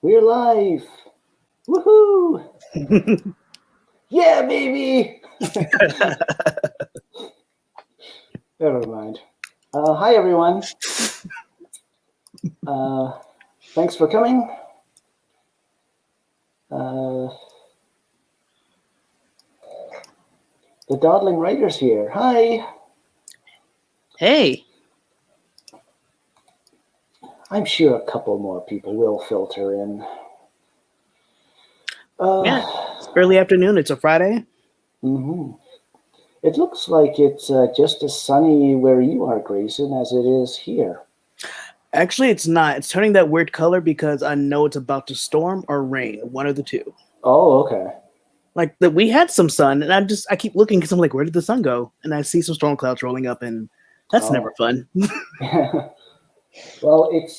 We're live! Woohoo! Yeah, baby! Never mind. Hi, everyone. Thanks for coming. The Dawdling Writer's here. Hi! Hey! I'm sure a couple more people will filter in. Yeah, it's early afternoon. It's a Friday. Mm-hmm. It looks like it's just as sunny where you are, Grayson, as it is here. Actually, it's not. It's turning that weird color because I know it's about to storm or rain. One of the two. Oh, okay. Like we had some sun, and I keep looking because I'm like, where did the sun go? And I see some storm clouds rolling up, and that's never fun. Well, it's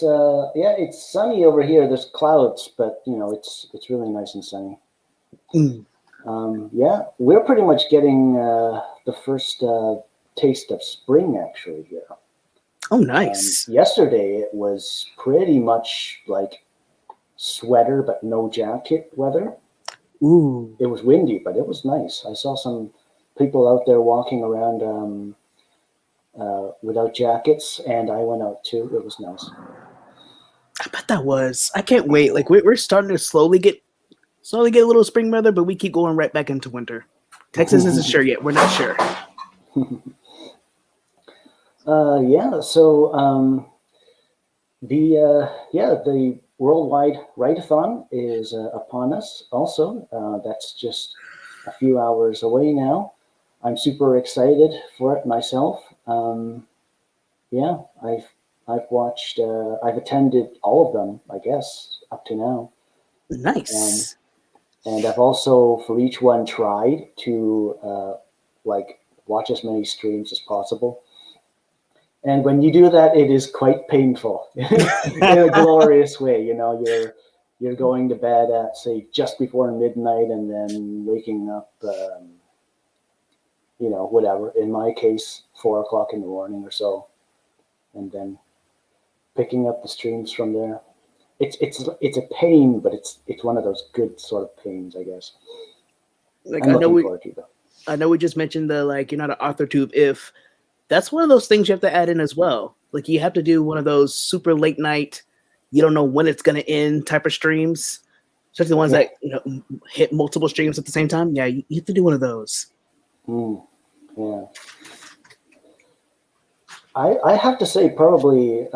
sunny over here. There's clouds, but it's really nice and sunny. Yeah, we're pretty much getting the first taste of spring actually here. Oh, nice. Yesterday it was pretty much like sweater but no jacket weather. Ooh. It was windy, but it was nice. I saw some people out there walking around without jackets, and I went out too. It was nice. I bet that was. I can't wait. Like we're starting to slowly get a little spring weather, but we keep going right back into winter. Texas isn't sure yet. We're not sure. Yeah. So the World Wide Writeathon is upon us. Also, that's just a few hours away now. I'm super excited for it myself. Yeah, I've watched. I've attended all of them, I guess, up to now. Nice. And I've also, for each one, tried to watch as many streams as possible. And when you do that, it is quite painful in a glorious way. You're going to bed at, say, just before midnight, and then waking up, whatever. In my case, 4 o'clock in the morning or so, and then picking up the streams from there. It's a pain, but it's one of those good sort of pains, I guess. Like I'm looking forward to it, though. I know we just mentioned the you're not an author tube if. That's one of those things you have to add in as well. Like you have to do one of those super late night, you don't know when it's going to end type of streams, especially the ones that hit multiple streams at the same time. Yeah, you have to do one of those. Yeah. I have to say, probably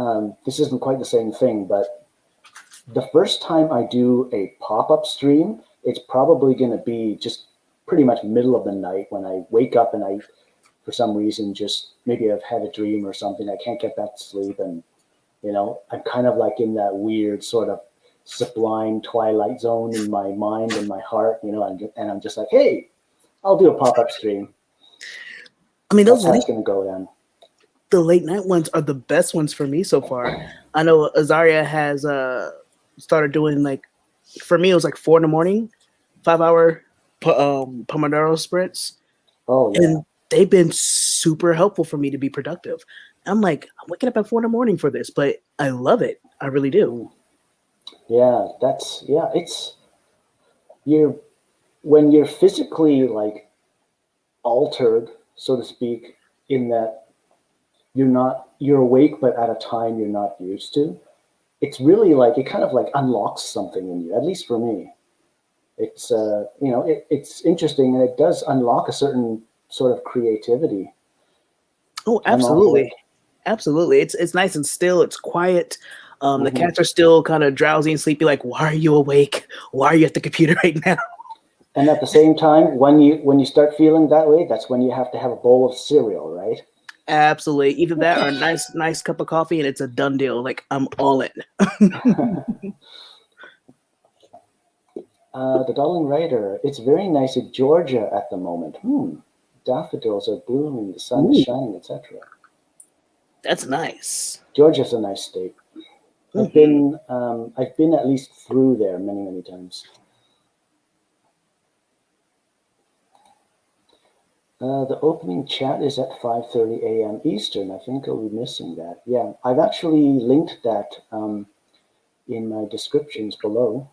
this isn't quite the same thing, but the first time I do a pop-up stream, it's probably going to be just pretty much middle of the night when I wake up and I, for some reason, just maybe I've had a dream or something. I can't get back to sleep, and I'm kind of like in that weird sort of sublime twilight zone in my mind and my heart, and I'm just like, hey, I'll do a pop-up stream. I mean, that's how it's going to go down. The late night ones are the best ones for me so far. I know Azaria has started doing for me it was 4 a.m, 5-hour Pomodoro sprints. Oh yeah. And they've been super helpful for me to be productive. I'm waking up at 4 a.m. for this, but I love it. I really do. Yeah, it's when you're physically altered, so to speak, in that you're awake, but at a time you're not used to. It's really it kind of unlocks something in you, at least for me. It's it's interesting, and it does unlock a certain sort of creativity. Oh, absolutely. Absolutely. It's nice and still. It's quiet. The cats are still kind of drowsy and sleepy. Like, why are you awake? Why are you at the computer right now? And at the same time, when you start feeling that way, that's when you have to have a bowl of cereal, right? Absolutely. Either that or a nice cup of coffee, and it's a done deal. Like, I'm all in. The Dawdling Writer. It's very nice in Georgia at the moment. Daffodils are blooming, the sun is shining, etc. That's nice. Georgia's a nice state. I've been at least through there many times. The opening chat is at 5:30 a.m. Eastern. I think I'll be missing that. Yeah, I've actually linked that in my descriptions below.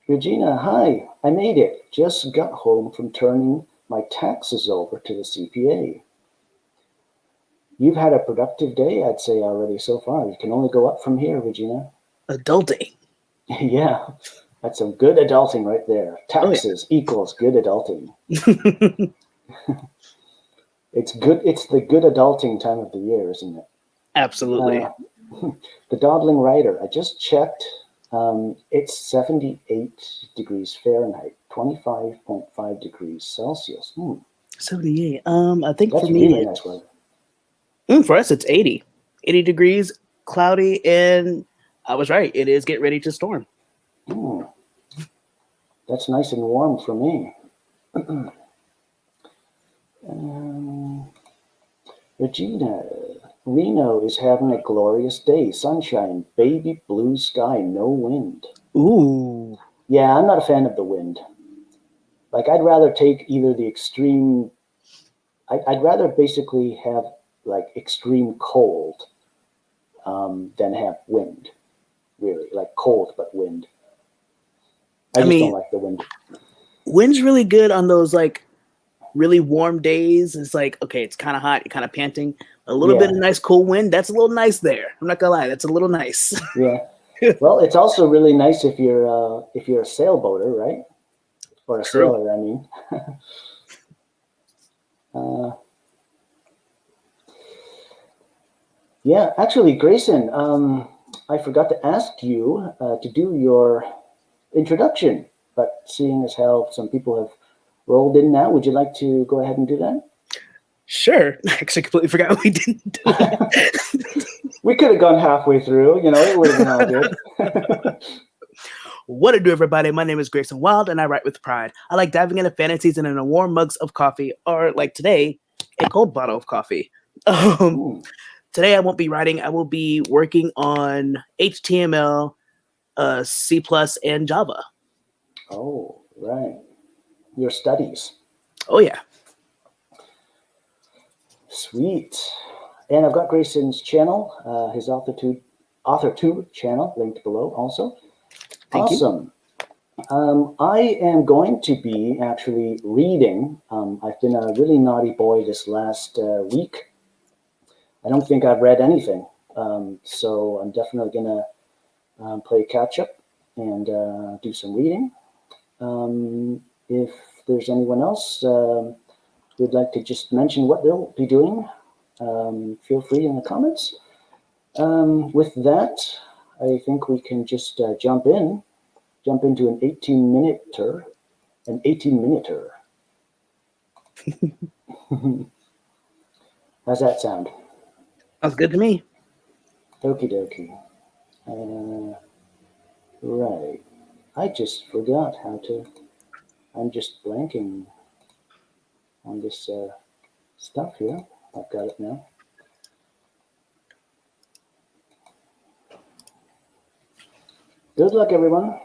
Regina, hi, I made it. Just got home from turning my taxes over to the CPA. You've had a productive day, I'd say, already so far. You can only go up from here, Regina. Adulting. Yeah, that's some good adulting right there. Taxes equals good adulting. It's good. It's the good adulting time of the year, isn't it? Absolutely. The Dawdling Writer. I just checked. It's 78 degrees Fahrenheit, 25.5 degrees Celsius. 78. I think That's for me, really nice weather. for us, it's 80. 80 degrees, cloudy, and I was right. It is get ready to storm. That's nice and warm for me. Regina, Reno is having a glorious day. Sunshine, baby blue sky, no wind. Ooh. Yeah, I'm not a fan of the wind. Like, I'd rather take either the extreme. I'd rather basically have like extreme cold than have wind. Really, like cold but wind. I just don't like the wind. Wind's really good on those like really warm days. It's like, okay, it's kind of hot, you're kind of panting. A little bit of nice cool wind, that's a little nice there. I'm not gonna lie, that's a little nice. Yeah. Well, it's also really nice if you're a sailboater, right? Or a True. sailor, I mean. Yeah, actually, Grayson, I forgot to ask you to do your introduction, but seeing as how some people have rolled in now, would you like to go ahead and do that? Sure. I actually completely forgot we didn't do that. We could have gone halfway through, it would have been all good. What to do, everybody? My name is Grayson Wild, and I write with pride. I like diving into fantasies and in a warm mugs of coffee, or like today, a cold bottle of coffee. Today I won't be writing. I will be working on HTML, C++, and Java. Oh, right. Your studies. Oh, yeah. Sweet. And I've got Grayson's channel, his AuthorTube channel, linked below also. Thank Awesome. I am going to be actually reading. I've been a really naughty boy this last week. I don't think I've read anything. So I'm definitely going to play catch up and do some reading. If there's anyone else who'd like to just mention what they'll be doing, feel free in the comments. With that, I think we can just jump into an 18-minuter. How's that sound? Sounds good to me. Okie dokie. Right. I just forgot how to. I'm just blanking on this stuff here. I've got it now. Good luck, everyone.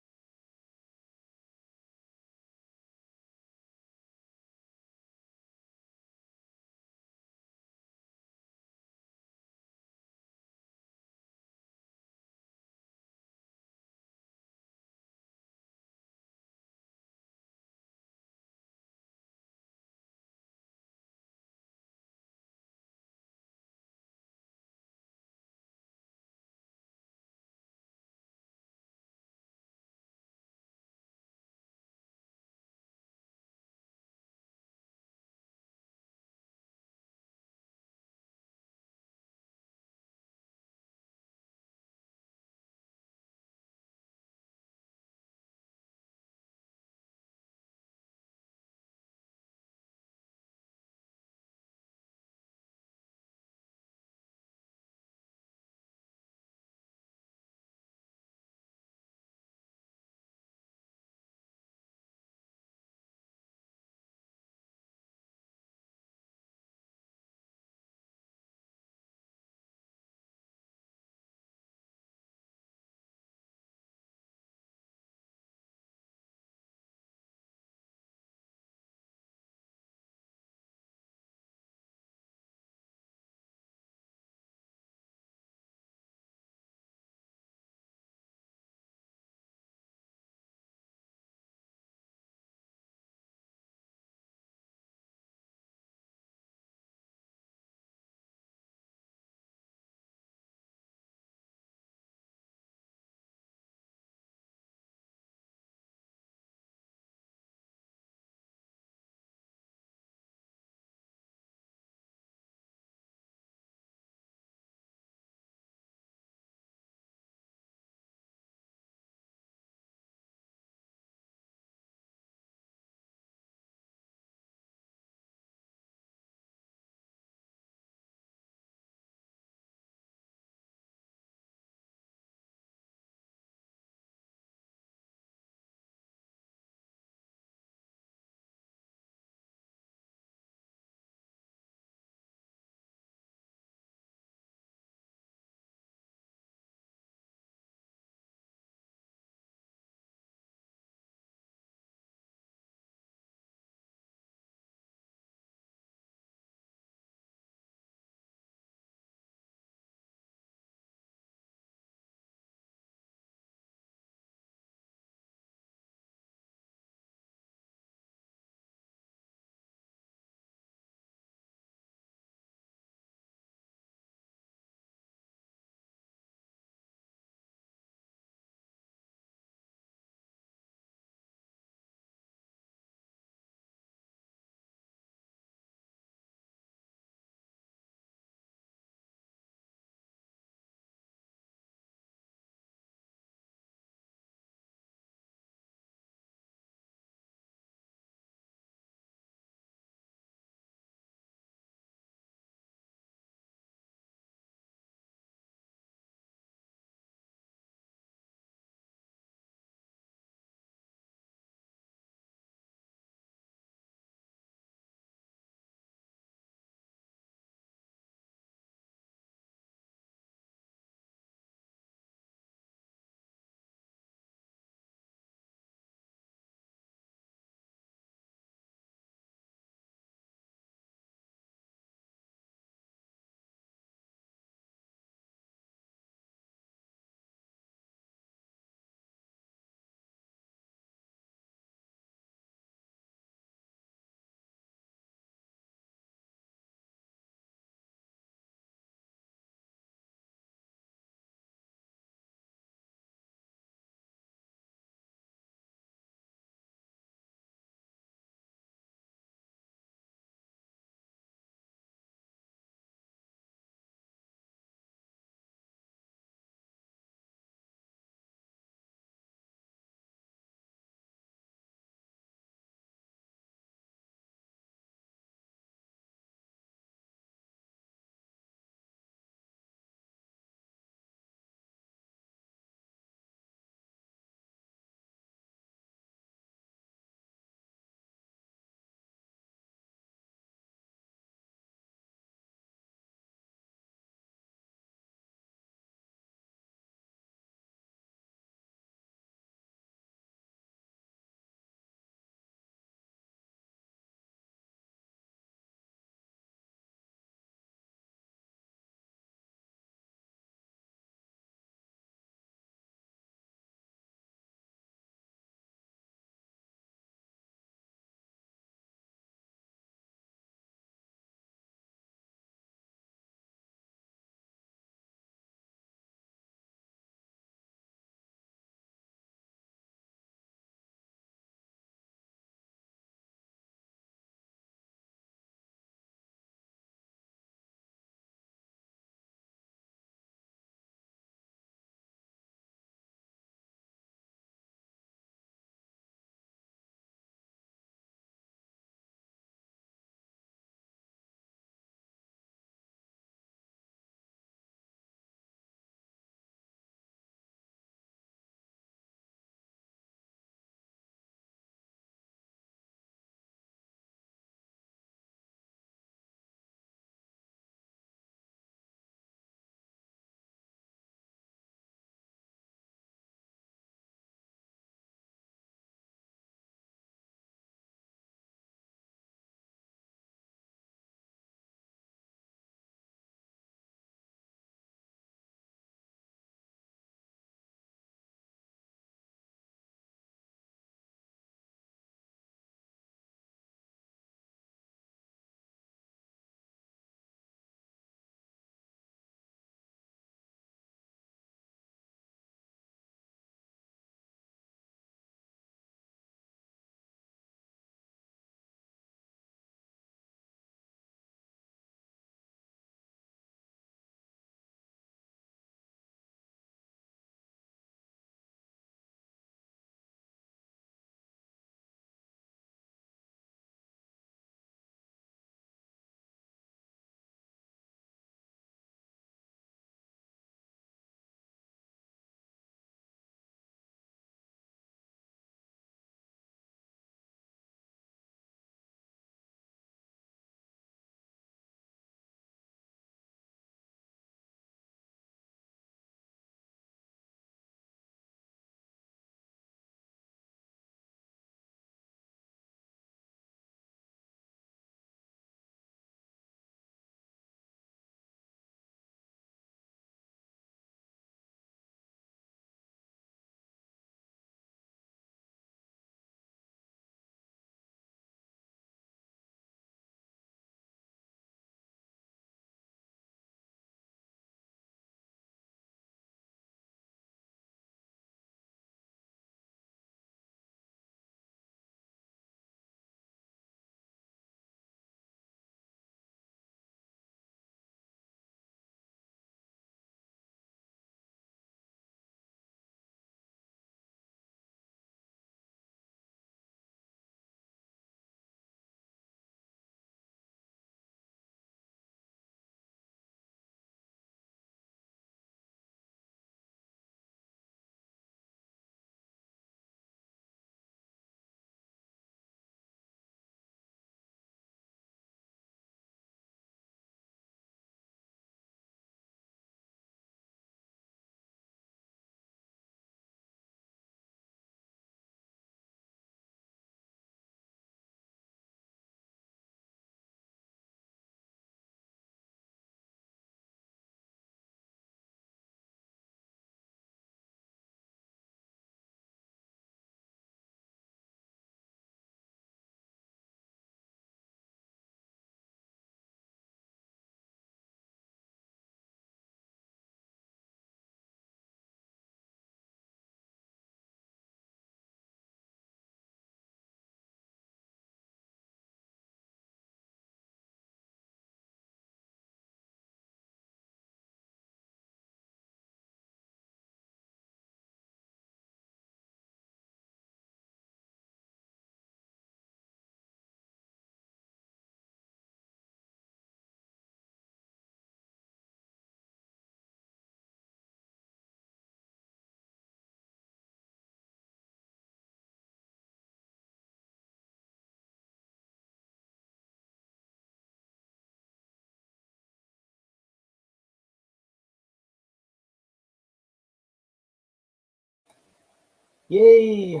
Yay!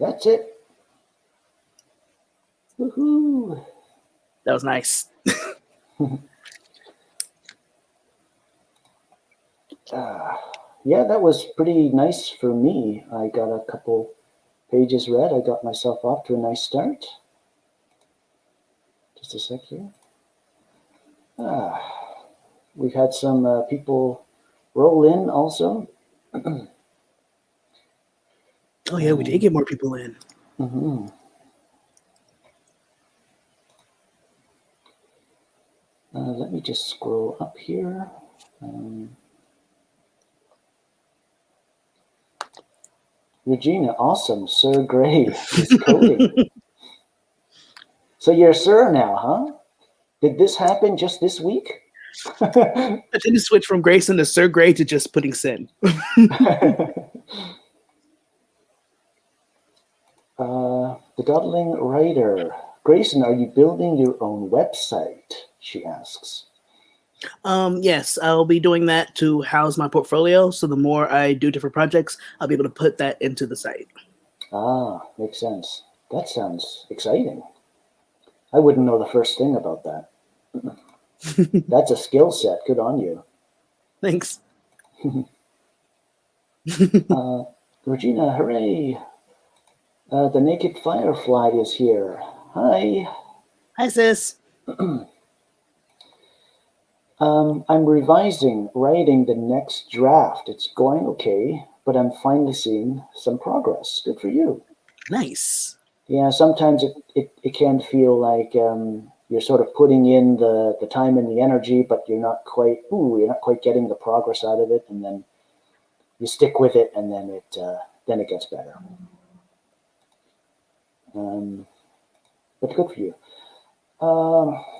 That's it. Woohoo! That was nice. Yeah, that was pretty nice for me. I got a couple pages read. I got myself off to a nice start. Just a sec here. We've had some people roll in also. Oh yeah, we did get more people in. Mm-hmm. Let me just scroll up here. Regina, awesome. Sir Gray is coding. So you're Sir now, huh? Did this happen just this week? I didn't switch from Grayson to Sir Gray to just putting Sin. The Dawdling Writer. Grayson, are you building your own website? She asks. Yes, I'll be doing that to house my portfolio. So the more I do different projects, I'll be able to put that into the site. Makes sense. That sounds exciting. I wouldn't know the first thing about that. That's a skill set. Good on you. Thanks. Regina, hooray! The Naked Firefly is here. Hi. Hi, sis. I'm writing the next draft. It's going okay, but I'm finally seeing some progress. Good for you. Nice. Yeah, sometimes it can feel like you're sort of putting in the time and the energy, but you're not quite getting the progress out of it, and then you stick with it, and then it gets better. But good for you.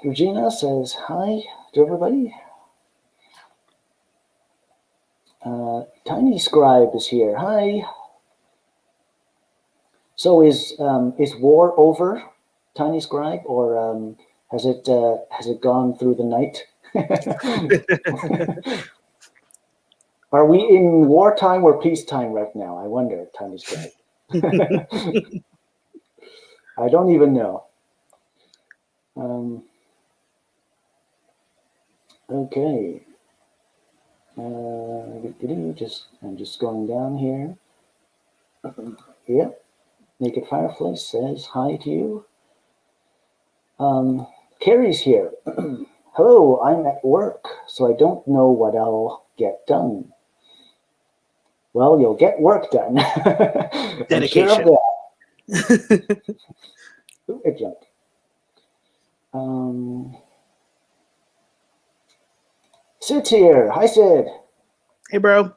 Regina says hi to everybody. Tiny Scribe is here. Hi. So is war over, Tiny Scribe, or has it gone through the night? Are we in wartime or peacetime right now? I wonder, Tiny Scribe. I don't even know. Okay. I'm just going down here. Yep. Naked Firefly says hi to you. Carrie's here. Hello, I'm at work, so I don't know what I'll get done. Well, you'll get work done. I'm sure of that. Ooh, it jumped. Sid's here. Hi, Sid. Hey, bro.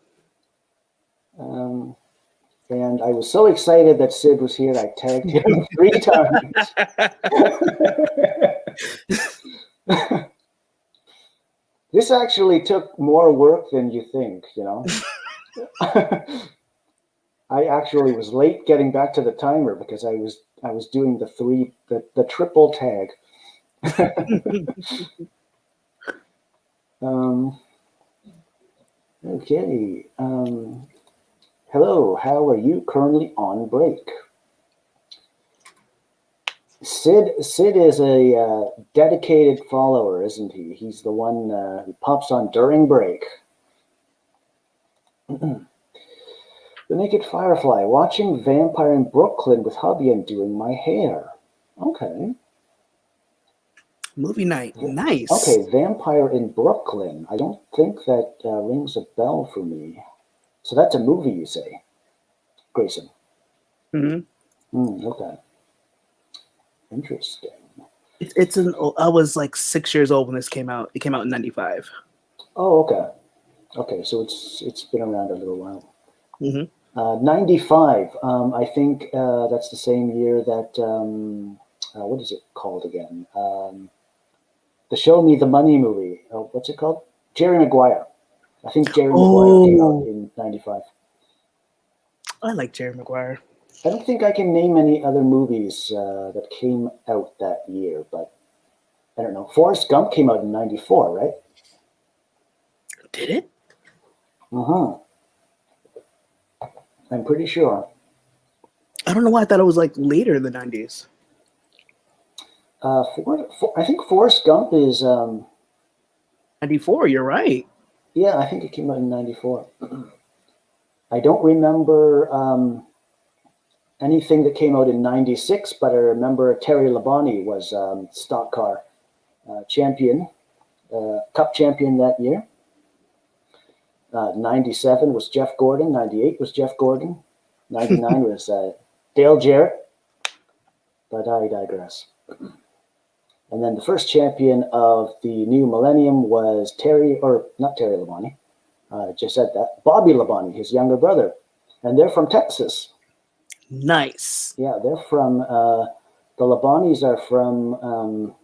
And I was so excited that Sid was here, I tagged him 3 times. This actually took more work than you think, you know. I actually was late getting back to the timer because I was doing the triple tag. Okay. Hello, how are you currently on break? Sid is a dedicated follower, isn't he? He's the one who pops on during break. The Naked Firefly, watching Vampire in Brooklyn with hubby and doing my hair. Okay. Movie night. Nice. Okay, Vampire in Brooklyn. I don't think that rings a bell for me. So that's a movie, you say, Grayson? Mm-hmm. Okay. Interesting. I was like 6 years old when this came out. It came out in 95. Oh, okay. Okay, so it's been around a little while. Mm-hmm. 95. I think that's the same year that what is it called again? The Show Me the Money movie. Oh, what's it called? Jerry Maguire. I think Jerry Maguire came out in 95. I like Jerry Maguire. I don't think I can name any other movies that came out that year, but I don't know. Forrest Gump came out in 94, right? Did it? Uh-huh. I'm pretty sure. I don't know why I thought it was like later in the 90s. I think Forrest Gump is. 94, you're right. Yeah, I think it came out in '94. I don't remember anything that came out in '96, but I remember Terry Labonte was stock car champion, cup champion that year. 97 was Jeff Gordon. 98 was Jeff Gordon. 99 was Dale Jarrett. But I digress. And then the first champion of the new millennium was not Terry Labonte. I just said that. Bobby Labonte, his younger brother. And they're from Texas. Nice. Yeah, they're from, the Labontes are from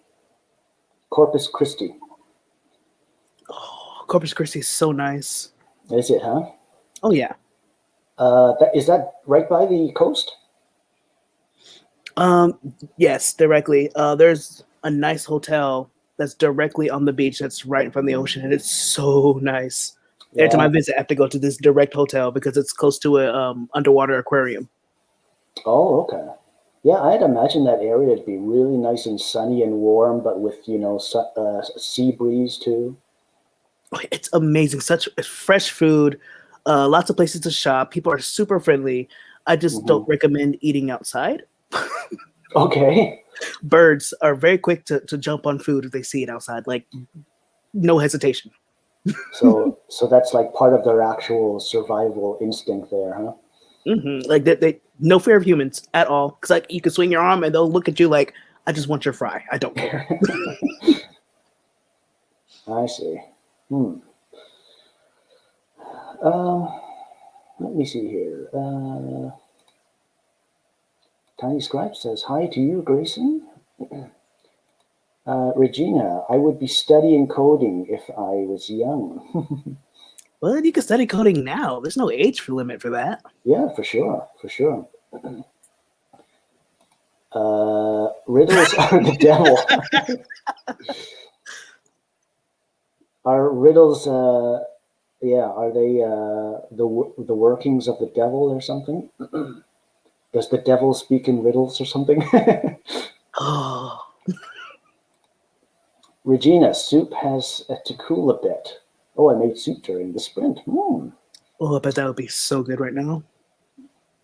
Corpus Christi. Oh, Corpus Christi is so nice. Is it, huh? Oh, yeah. Is that right by the coast? Yes, directly. There's a nice hotel that's directly on the beach that's right in front of the ocean, and it's so nice. Yeah. Every time I visit, I have to go to this direct hotel because it's close to a underwater aquarium. Oh, okay. Yeah, I'd imagine that area would be really nice and sunny and warm, but with, sea breeze too. It's amazing. Such fresh food, lots of places to shop. People are super friendly. I just don't recommend eating outside. Okay. Birds are very quick to jump on food if they see it outside. Like, no hesitation. So that's like part of their actual survival instinct there, huh? Mm-hmm. Like they no fear of humans at all. Because like you can swing your arm and they'll look at you like, I just want your fry. I don't care. I see. Let me see here. Tiny Scribe says, hi to you, Grayson. Regina, I would be studying coding if I was young. Well, you can study coding now. There's no age limit for that. Yeah, for sure. Riddles are the devil. Are riddles, are they the workings of the devil or something? Does the devil speak in riddles or something? Oh. Regina, soup has to cool a bit. Oh, I made soup during the sprint. Oh, I bet that would be so good right now.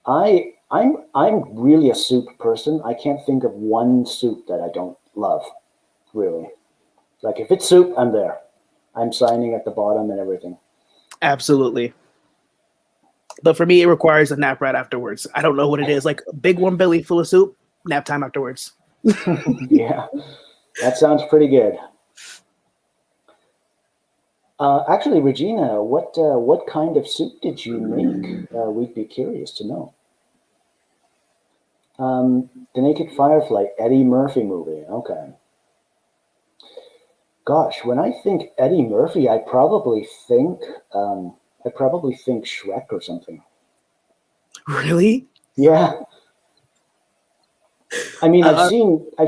I'm really a soup person. I can't think of one soup that I don't love, really. Like if it's soup, I'm there. I'm signing at the bottom and everything. Absolutely. But for me, it requires a nap right afterwards. I don't know what it is. Like a big warm belly full of soup, nap time afterwards. Yeah, that sounds pretty good. Actually, Regina, what kind of soup did you make? We'd be curious to know. The Naked Firefly, Eddie Murphy movie. Okay. Gosh, when I think Eddie Murphy, I probably think Shrek or something. Really? Yeah. I mean, I've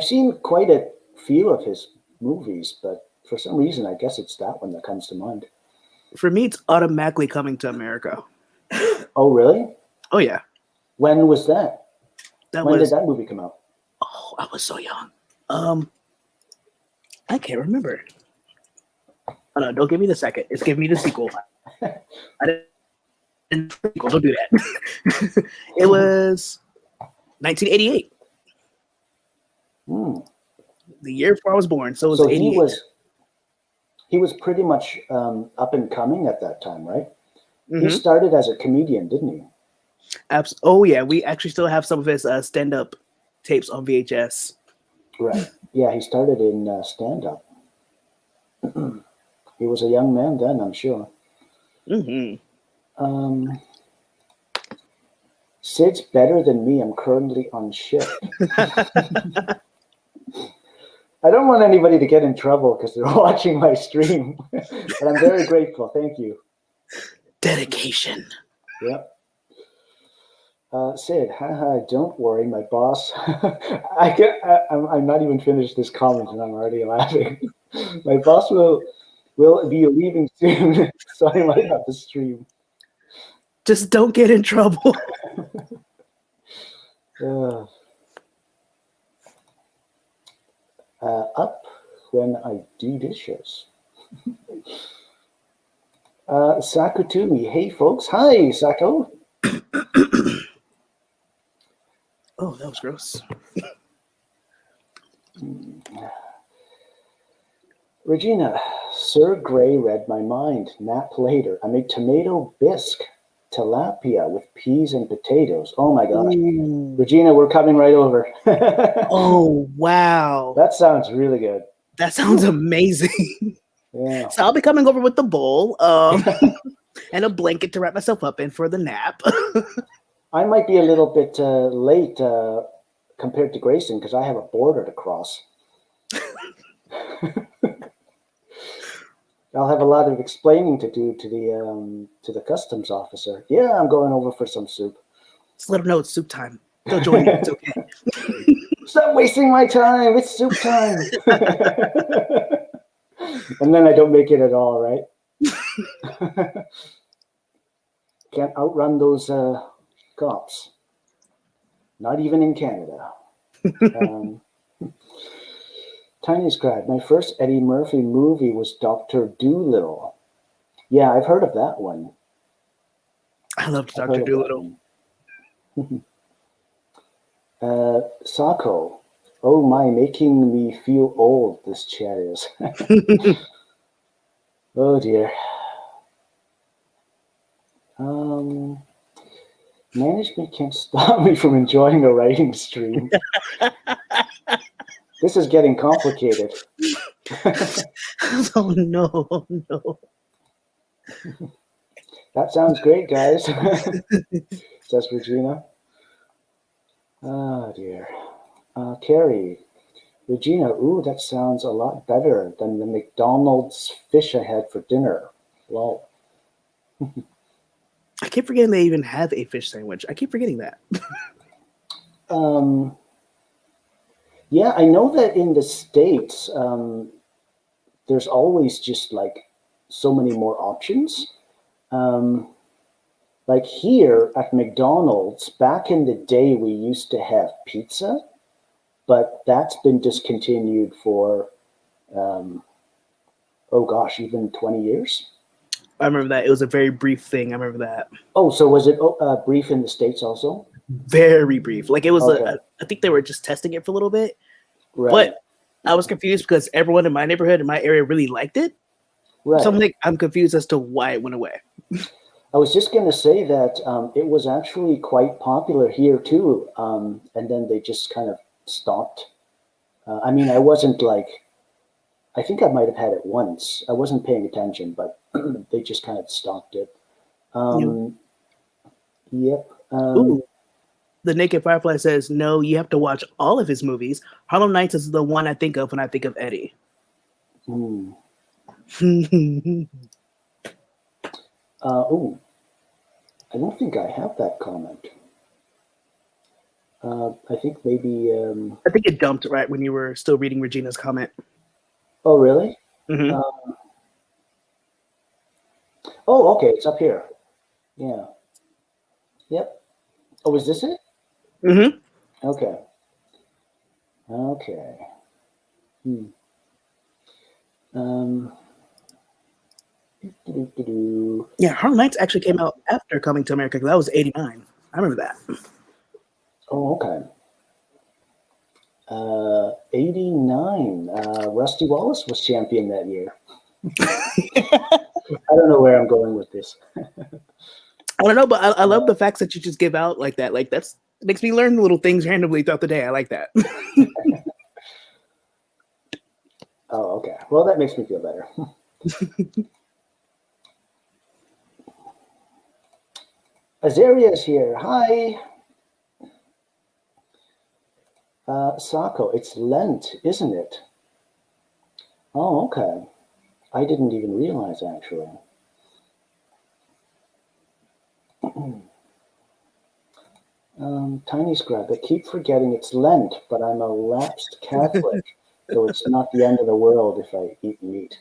seen quite a few of his movies, but for some reason, I guess it's that one that comes to mind. For me, it's automatically Coming to America. Oh, really? Oh, yeah. When was that? When did that movie come out? Oh, I was so young. I can't remember. Oh, no, don't give me the second. It's give me the sequel. I didn't don't do that. It was 1988. The year before I was born. So it was 88. He was pretty much up and coming at that time, right? He started as a comedian, didn't he? Oh, yeah. We actually still have some of his stand-up tapes on VHS. Right. Yeah, he started in stand-up. He was a young man then, I'm sure. Sid's better than me. I'm currently on shift. I don't want anybody to get in trouble because they're watching my stream. But I'm very grateful. Thank you. Dedication. Yep. Sid, haha, don't worry, my boss. I'm not even finished this comment and I'm already laughing. My boss will be leaving soon, so I might have to stream. Just don't get in trouble. Up when I do dishes. Sakutumi. Hey, folks. Hi, Sako. Oh, that was gross. Regina, Sir Gray read my mind. Nap later. I made tomato bisque tilapia with peas and potatoes. Oh my gosh. Ooh. Regina, we're coming right over. Oh, wow. That sounds really good. That sounds amazing. Yeah. So I'll be coming over with the bowl and a blanket to wrap myself up in for the nap. I might be a little bit late compared to Grayson because I have a border to cross. I'll have a lot of explaining to do to the customs officer. Yeah, I'm going over for some soup. Just let them know it's soup time. They'll join you. It's okay. Stop wasting my time. It's soup time. And then I don't make it at all, right? Can't outrun those cops. Not even in Canada. Tiny Scribe, my first Eddie Murphy movie was Dr. Dolittle. Yeah, I've heard of that one. I loved Dr. Dolittle. Sako, oh my, making me feel old, this chat is. Oh dear. Management can't stop me from enjoying a writing stream. This is getting complicated. Oh no, no. That sounds great, guys, says Regina. Oh dear. Carrie, Regina, ooh, that sounds a lot better than the McDonald's fish I had for dinner. Lol. I keep forgetting they even have a fish sandwich. I keep forgetting that. Yeah, I know that in the States, there's always just like so many more options. Like here at McDonald's, back in the day, we used to have pizza, but that's been discontinued for, oh gosh, even 20 years. I remember that. It was a very brief thing. I remember that. Oh, so was it brief in the States also? Very brief. Like it was, Okay. I think they were just testing it for a little bit. Right. But I was confused because everyone in my neighborhood, in my area, really liked it. Right. So I'm confused as to why it went away. I was just going to say that it was actually quite popular here too, and then they just kind of stopped. I mean, I wasn't like, I think I might have had it once. I wasn't paying attention, but they just kind of stopped it. Yep. Ooh. The Naked Firefly says, no, you have to watch all of his movies. Harlem Nights is the one I think of when I think of Eddie. Oh, I don't think I have that comment. I think maybe. I think it dumped right when you were still reading Regina's comment. Oh, really? Mm-hmm. Oh, okay, it's up here. Yeah. Yep. Oh, is this it? Mm-hmm. Okay. Okay. Yeah, Harlem Nights actually came out after Coming to America because that was 89. I remember that. Oh, okay. 89. Rusty Wallace was champion that year. I don't know where I'm going with this. I don't know, but I love the facts that you just give out like that. Like it makes me learn little things randomly throughout the day. I like that. Oh, okay. Well, that makes me feel better. Azaria is here. Hi. Sako, it's Lent, isn't it? Oh, okay. I didn't even realize, actually. Tiny Scrub, I keep forgetting it's Lent, but I'm a lapsed Catholic, so it's not the end of the world if I eat meat.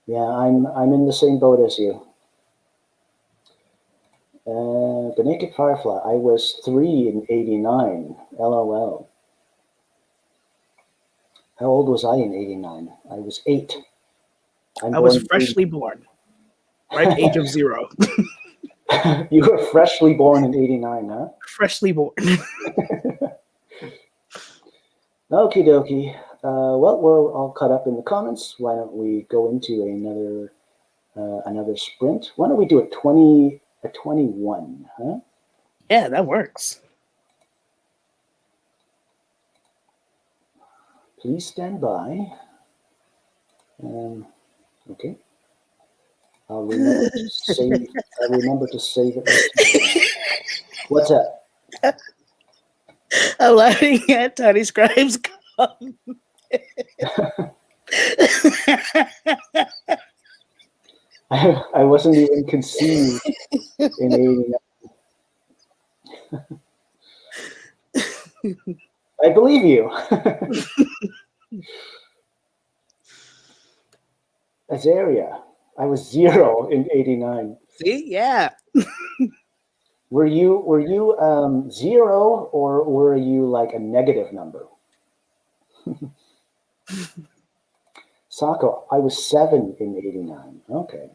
Yeah, I'm in the same boat as you. The Naked Firefly. I was 3 in '89. LOL. How old was I in '89? I was 8. I'm I was born. freshly born, ripe age of 0. You were freshly born in '89, huh? Freshly born. Okie dokie. Well, we're all caught up in the comments. Why don't we go into another sprint? Why don't we do a 21, huh? Yeah, that works. Please stand by. Okay. I'll remember to save. I'll remember to save it this time. What's that? I'm laughing at Tiny Scribe's comment. I wasn't even conceived in '89. I believe you. Azaria. I was 0 in '89. See, yeah. Were you 0 or were you like a negative number? Sako, I was 7 in '89. Okay.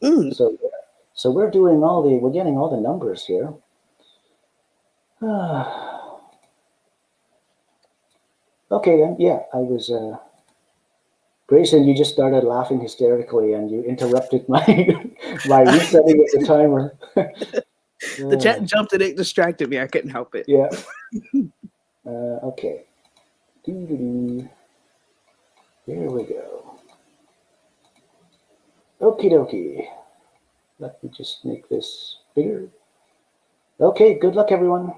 Mm. So we're getting all the numbers here. Okay then, yeah, I was Grayson, you just started laughing hysterically and you interrupted my my resetting of the timer. The chat jumped and it distracted me. I couldn't help it. Yeah. Okay. Doo-doo-doo. There we go. Okie dokie. Let me just make this bigger. Okay, good luck, everyone.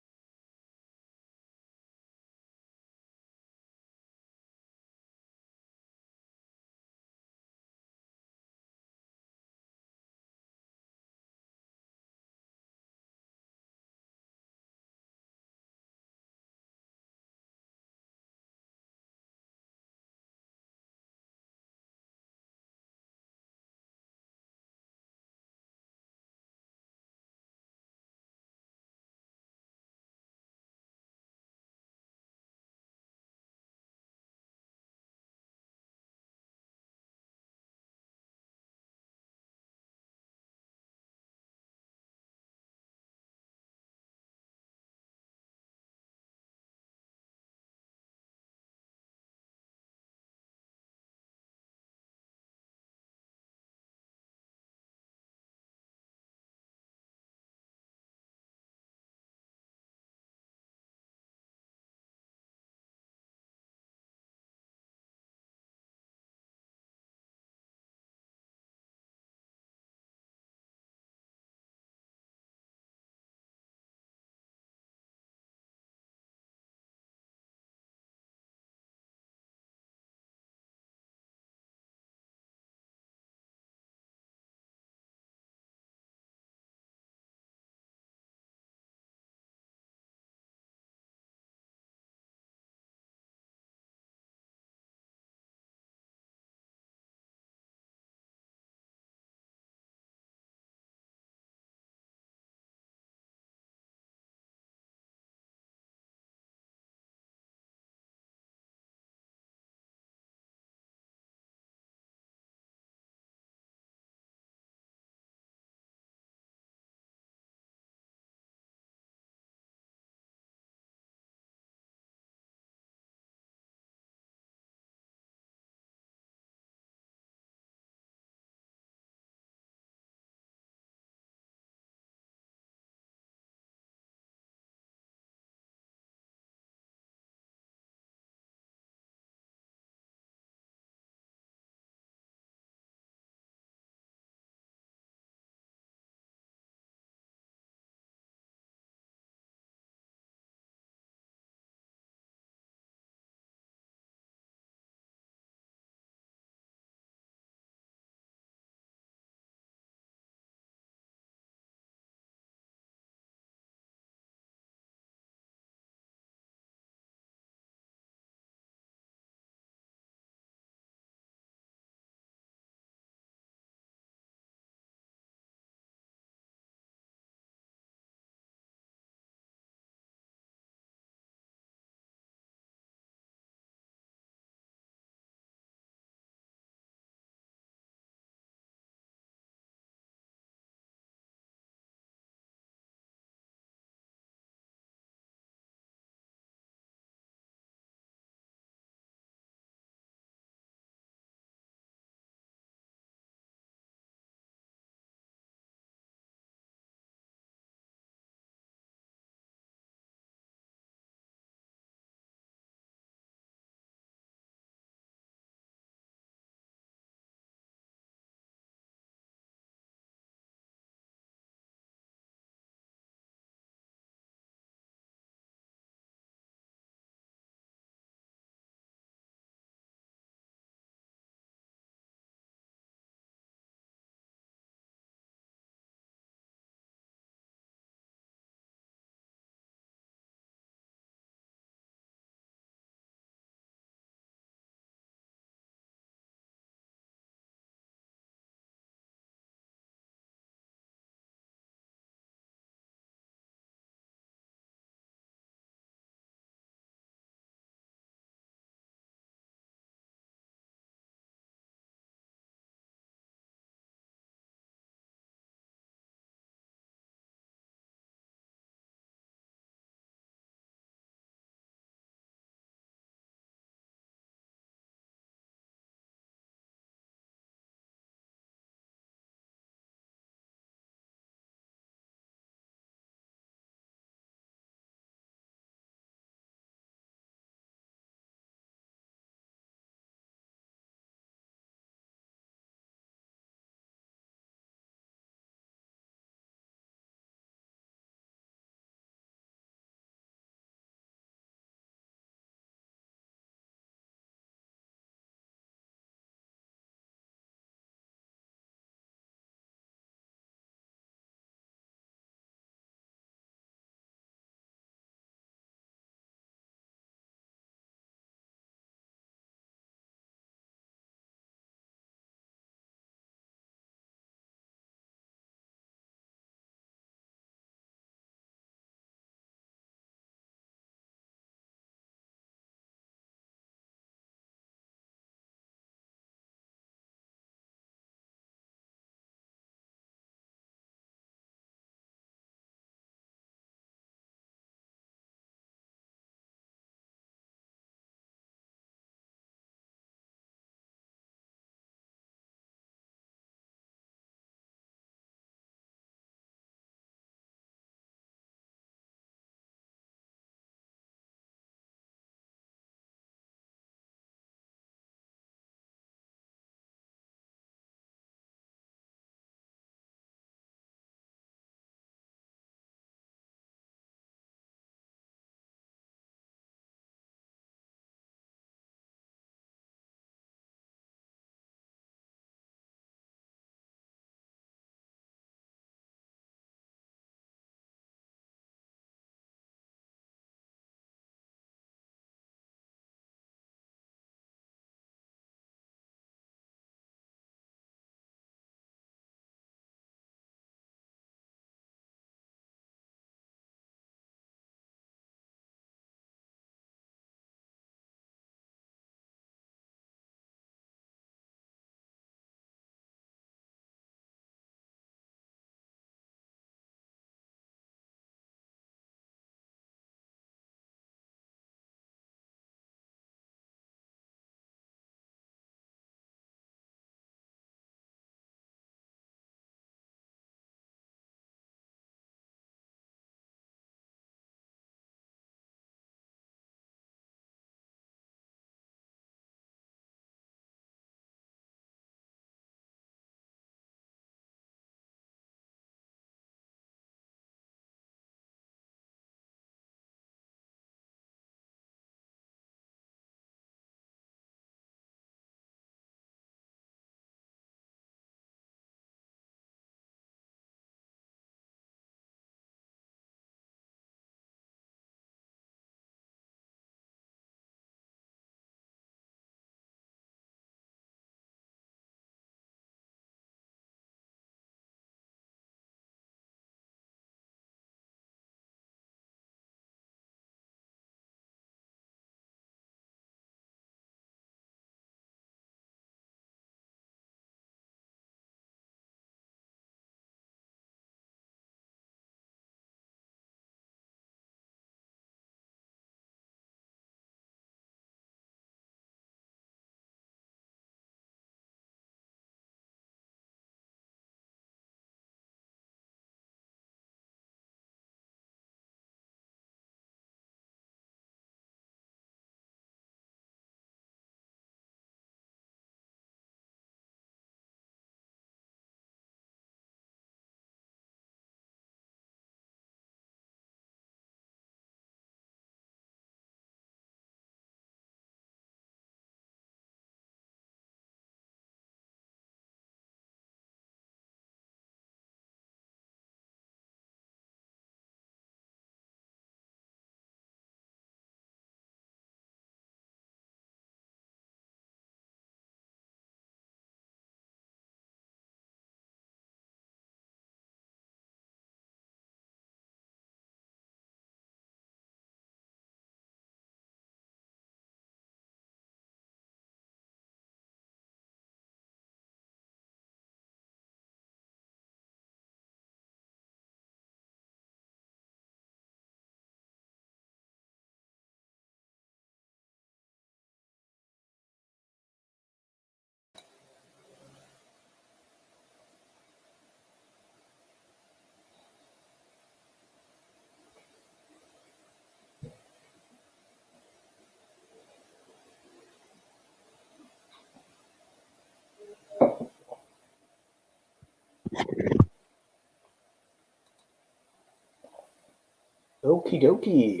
Okie dokie.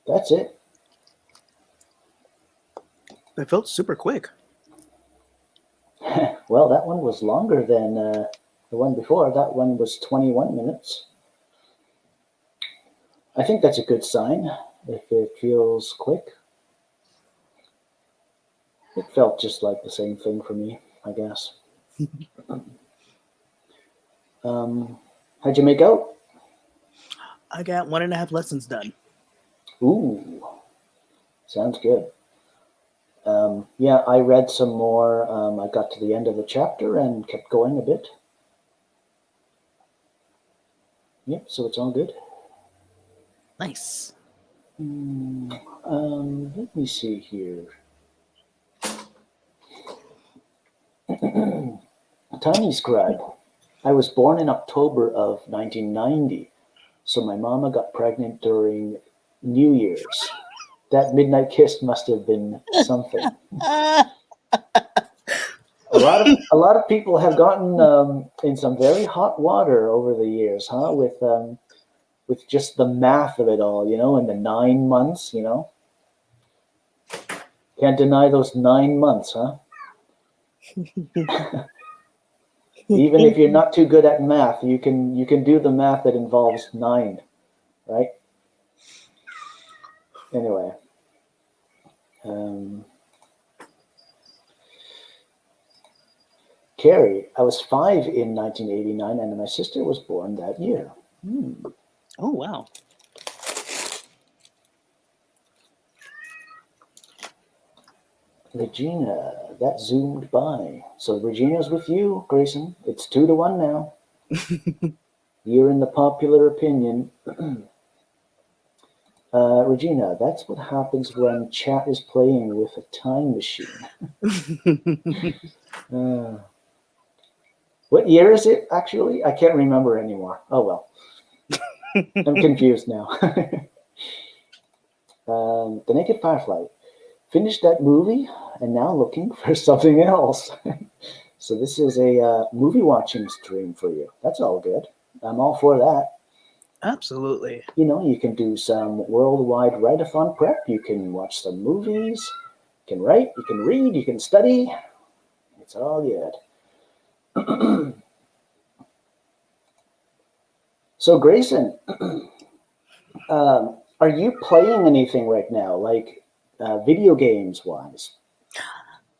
That's it. That felt super quick. Well, that one was longer than the one before. That one was 21 minutes. I think that's a good sign if it feels quick. It felt just like the same thing for me, I guess. How'd you make out? I got 1.5 lessons done. Ooh, sounds good. Yeah, I read some more. I got to the end of the chapter and kept going a bit. Yep, so it's all good. Nice. Let me see here. Tiny Scribe. I was born in October of 1990, so my mama got pregnant during New Year's. That midnight kiss must have been something. A lot of people have gotten in some very hot water over the years, huh? With just the math of it all, and the 9 months, Can't deny those 9 months, huh? Even if you're not too good at math, you can do the math that involves 9, right? Anyway. Carrie, I was 5 in 1989, and my sister was born that year. Oh, wow. Regina, that zoomed by. So Regina's with you, Grayson. It's 2-1 now. You're in the popular opinion. Regina, that's what happens when chat is playing with a time machine. What year is it, actually? I can't remember anymore. Oh, well. I'm confused now. The Naked Firefly. Finished that movie and now looking for something else. So this is a movie watching stream for you. That's all good. I'm all for that. Absolutely. You can do some World Wide Writeathon prep. You can watch some movies. You can write. You can read. You can study. It's all good. So Grayson, are you playing anything right now, like video games wise,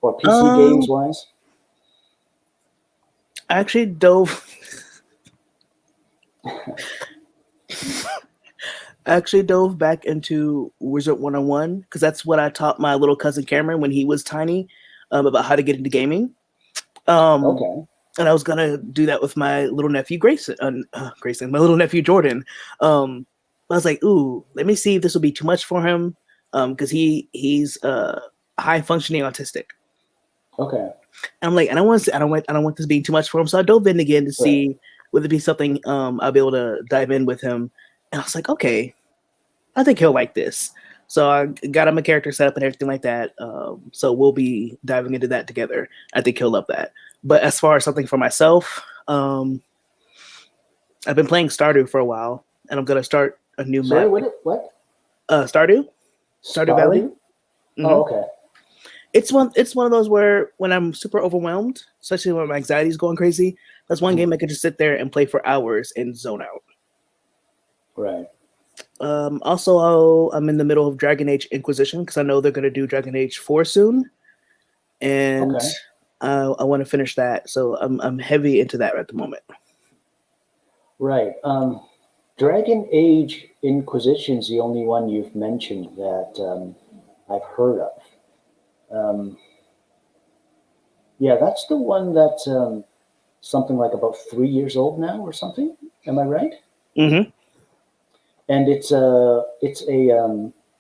or PC games wise? I actually dove. Back into Wizard 101 because that's what I taught my little cousin Cameron when he was tiny about how to get into gaming. Okay. And I was gonna do that with my little nephew Grayson, my little nephew Jordan. I was like, "Ooh, let me see if this will be too much for him," because he's high functioning autistic. Okay. And I'm like, I don't want this being too much for him. So I dove in again to see would it be something I'll be able to dive in with him. And I was like, okay, I think he'll like this. So I got him a character set up and everything like that. So we'll be diving into that together. I think he'll love that. But as far as something for myself, I've been playing Stardew for a while, and I'm gonna start a new map. What? Stardew Valley. Mm-hmm. Oh, okay. It's one of those where when I'm super overwhelmed, especially when my anxiety is going crazy, that's one game I could just sit there and play for hours and zone out. Right. Also, I'm in the middle of Dragon Age Inquisition because I know they're going to do Dragon Age 4 soon, and I want to finish that. So I'm heavy into that at the moment. Right. Dragon Age Inquisition is the only one you've mentioned that I've heard of. Yeah, that's the one that's something like about 3 years old now or something. Am I right? Mm-hmm. And it's a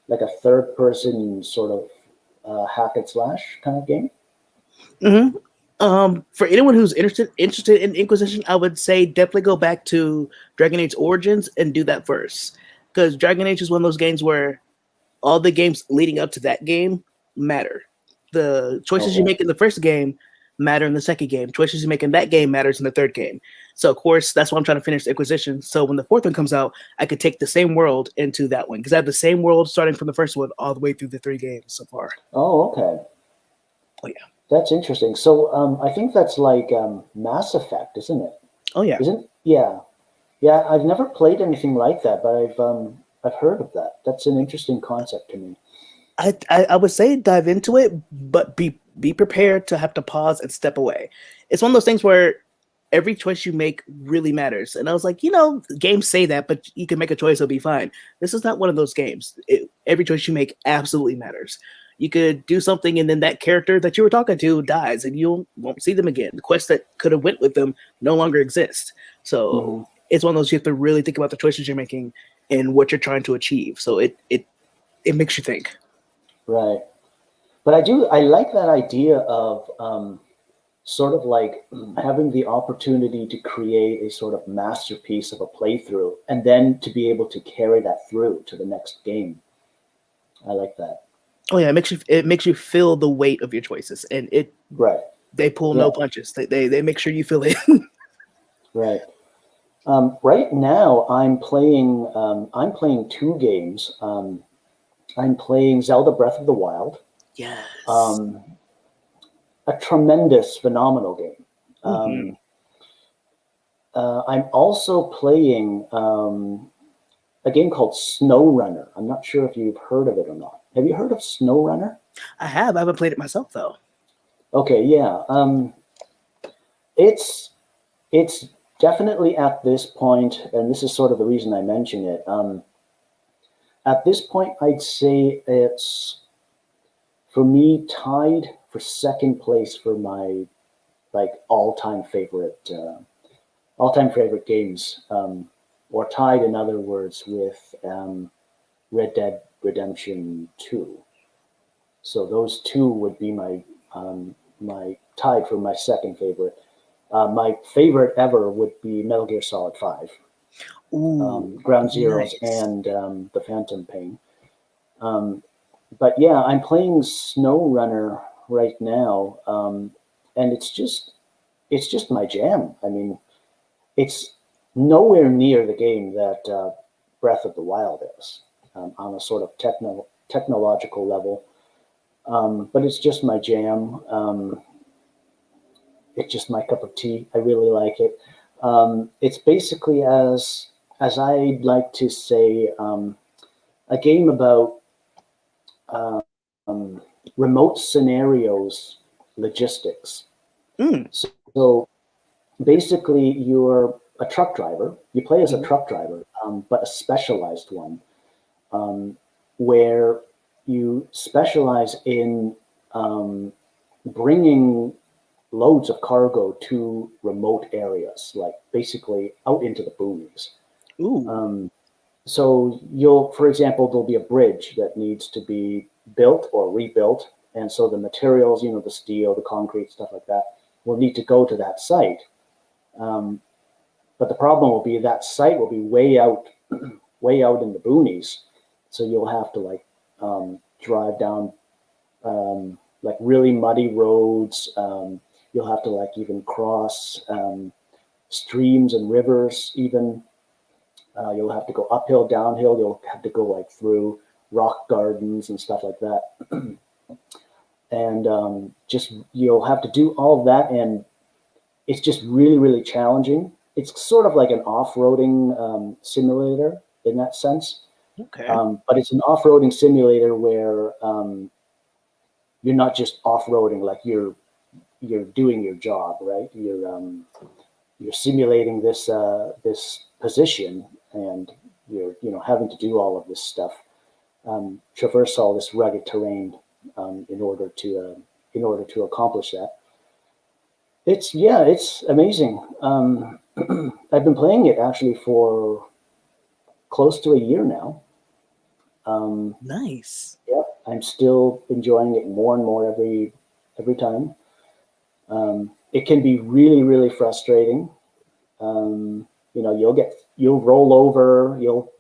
like a third person sort of hack and slash kind of game. Mm-hmm. For anyone who's interested in Inquisition, I would say definitely go back to Dragon Age Origins and do that first, because Dragon Age is one of those games where all the games leading up to that game matter. The choices you make in the first game matter in the second game. Choices you make in that game matters in the third game. So of course, that's why I'm trying to finish Inquisition. So when the fourth one comes out, I could take the same world into that one because I have the same world starting from the first one all the way through the 3 games so far. Oh, okay. Oh yeah, that's interesting. So I think that's like Mass Effect, isn't it? oh yeah. Isn't yeah, yeah. I've never played anything like that, but I've heard of that. That's an interesting concept to me. I would say dive into it, but be prepared to have to pause and step away. It's one of those things where every choice you make really matters. And I was like, games say that, but you can make a choice, it'll be fine. This is not one of those games. Every choice you make absolutely matters. You could do something and then that character that you were talking to dies and you won't see them again. The quest that could have went with them no longer exists. So it's one of those you have to really think about the choices you're making and what you're trying to achieve. So it makes you think. Right. But I like that idea of sort of like having the opportunity to create a sort of masterpiece of a playthrough and then to be able to carry that through to the next game. I like that. Oh yeah, it makes you feel the weight of your choices, and right. They pull no punches. They make sure you feel it. Right. Right now, I'm playing 2 games. I'm playing Zelda Breath of the Wild. Yes. A tremendous, phenomenal game. I'm also playing a game called SnowRunner. I'm not sure if you've heard of it or not. Have you heard of SnowRunner? I have. I haven't played it myself though. Okay, yeah. It's definitely at this point, and this is sort of the reason I mention it. At this point, I'd say it's, for me, tied for second place for my all-time favorite games, or tied, in other words, with Red Dead Redemption 2. So those 2 would be my tied for my second favorite. My favorite ever would be Metal Gear Solid 5. Ground Zeroes, nice. And the Phantom Pain. But yeah, I'm playing SnowRunner right now, and it's just my jam. I mean, it's nowhere near the game that Breath of the Wild is on a sort of technological level, but it's just my jam. It's just my cup of tea. I really like it. It's basically, as I'd like to say, a game about remote scenarios logistics. So basically, you're a truck driver. You play as a truck driver, but a specialized one, where you specialize in bringing loads of cargo to remote areas, like basically out into the boonies. So for example, there'll be a bridge that needs to be built or rebuilt. And so the materials, the steel, the concrete, stuff like that, will need to go to that site. But the problem will be that site will be way out in the boonies. So you'll have to drive down really muddy roads. You'll have to even cross streams and rivers even. You'll have to go uphill, downhill. You'll have to go through rock gardens and stuff like that. And just you'll have to do all that, and it's just really, really challenging. It's sort of like an off-roading simulator in that sense. Okay. But it's an off-roading simulator where you're not just off-roading, like you're doing your job, right? You're simulating this position, and you're having to do all of this stuff, traverse all this rugged terrain in order to accomplish that. It's amazing. I've been playing it actually for close to a year now. Nice. Yeah, I'm still enjoying it more and more every time. It can be really, really frustrating. You'll roll over, you'll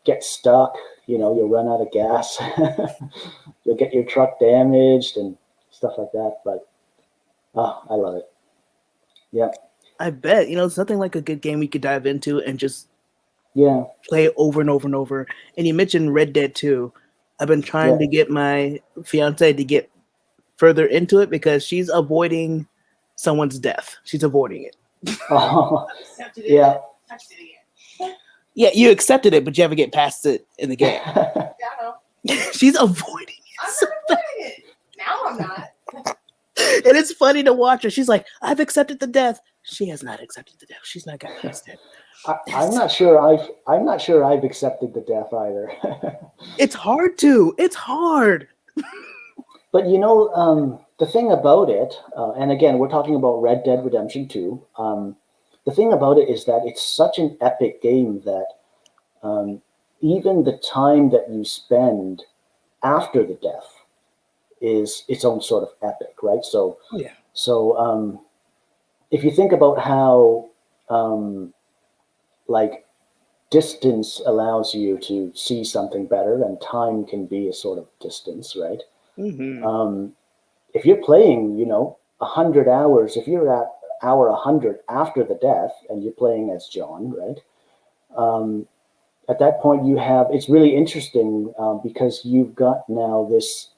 get stuck, you'll run out of gas, you'll get your truck damaged and stuff like that. But I love it. Yeah, I bet, it's nothing like a good game we could dive into and just yeah, play it over and over and over. And you mentioned Red Dead 2. I've been trying yeah. to get my fiance to get further into it because she's avoiding someone's death. She's avoiding it. Oh, yeah. Yeah, you accepted it, but you haven't get past it in the game. She's avoiding it. I'm not avoiding it. Now I'm not. And it's funny to watch her. She's like, I've accepted the death. She has not accepted the death. She's not got past it. I'm not sure I've accepted the death either. It's hard to. It's hard. But the thing about it, and again, we're talking about Red Dead Redemption 2. The thing about it is that it's such an epic game that even the time that you spend after the death is its own sort of epic, right? So, yeah. So if you think about how like distance allows you to see something better, and time can be a sort of distance, right? Mm-hmm. If you're playing, 100 hours, if you're at hour 100 after the death and you're playing as John, right? At that point, it's really interesting because you've got now this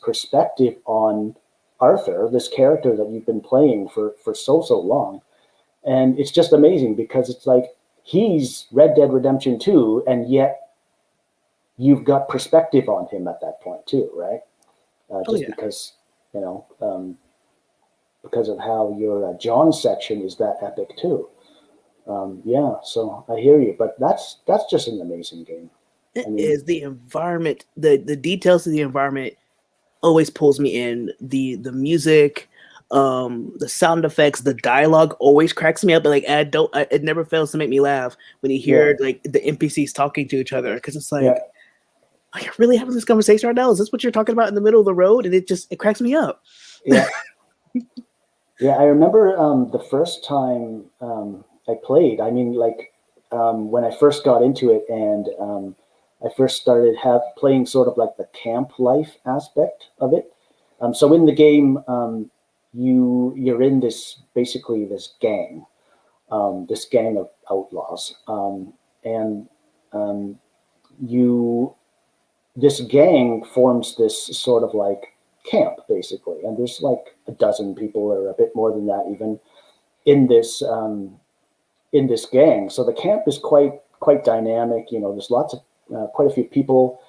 perspective on Arthur, this character that you've been playing for so long. And it's just amazing because it's like he's Red Dead Redemption 2, and yet you've got perspective on him at that point too, right? Because, because of how your John section is that epic too. So I hear you, but that's just an amazing game. It is the environment, the details of the environment always pulls me in. The music, the sound effects, the dialogue always cracks me up. But like it never fails to make me laugh when you hear like the NPCs talking to each other, because it's like, are you really having this conversation right now? Is this what you're talking about in the middle of the road? And it cracks me up. Yeah. Yeah, I remember the first time I played. I mean, like when I first got into it, and I first started playing sort of like the camp life aspect of it. So in the game, you're in this gang, of outlaws, and this gang forms this sort of like camp basically, and there's like a dozen people or a bit more than that even in this gang. So the camp is quite dynamic. There's lots of quite a few people.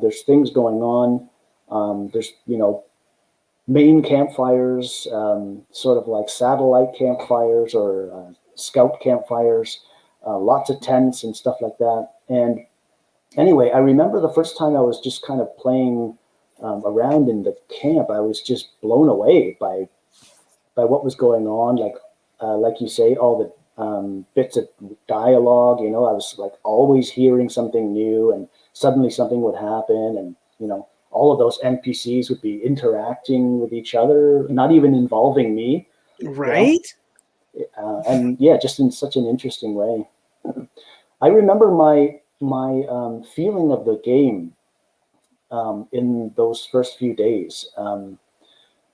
There's things going on. There's main campfires, sort of like satellite campfires or scout campfires. Lots of tents and stuff like that. And anyway, I remember the first time I was just kind of playing around in the camp. I was just blown away by what was going on. Like you say, all the bits of dialogue. I was like always hearing something new, and suddenly something would happen, and all of those NPCs would be interacting with each other, not even involving me. Right. And yeah, just in such an interesting way. I remember my feeling of the game in those first few days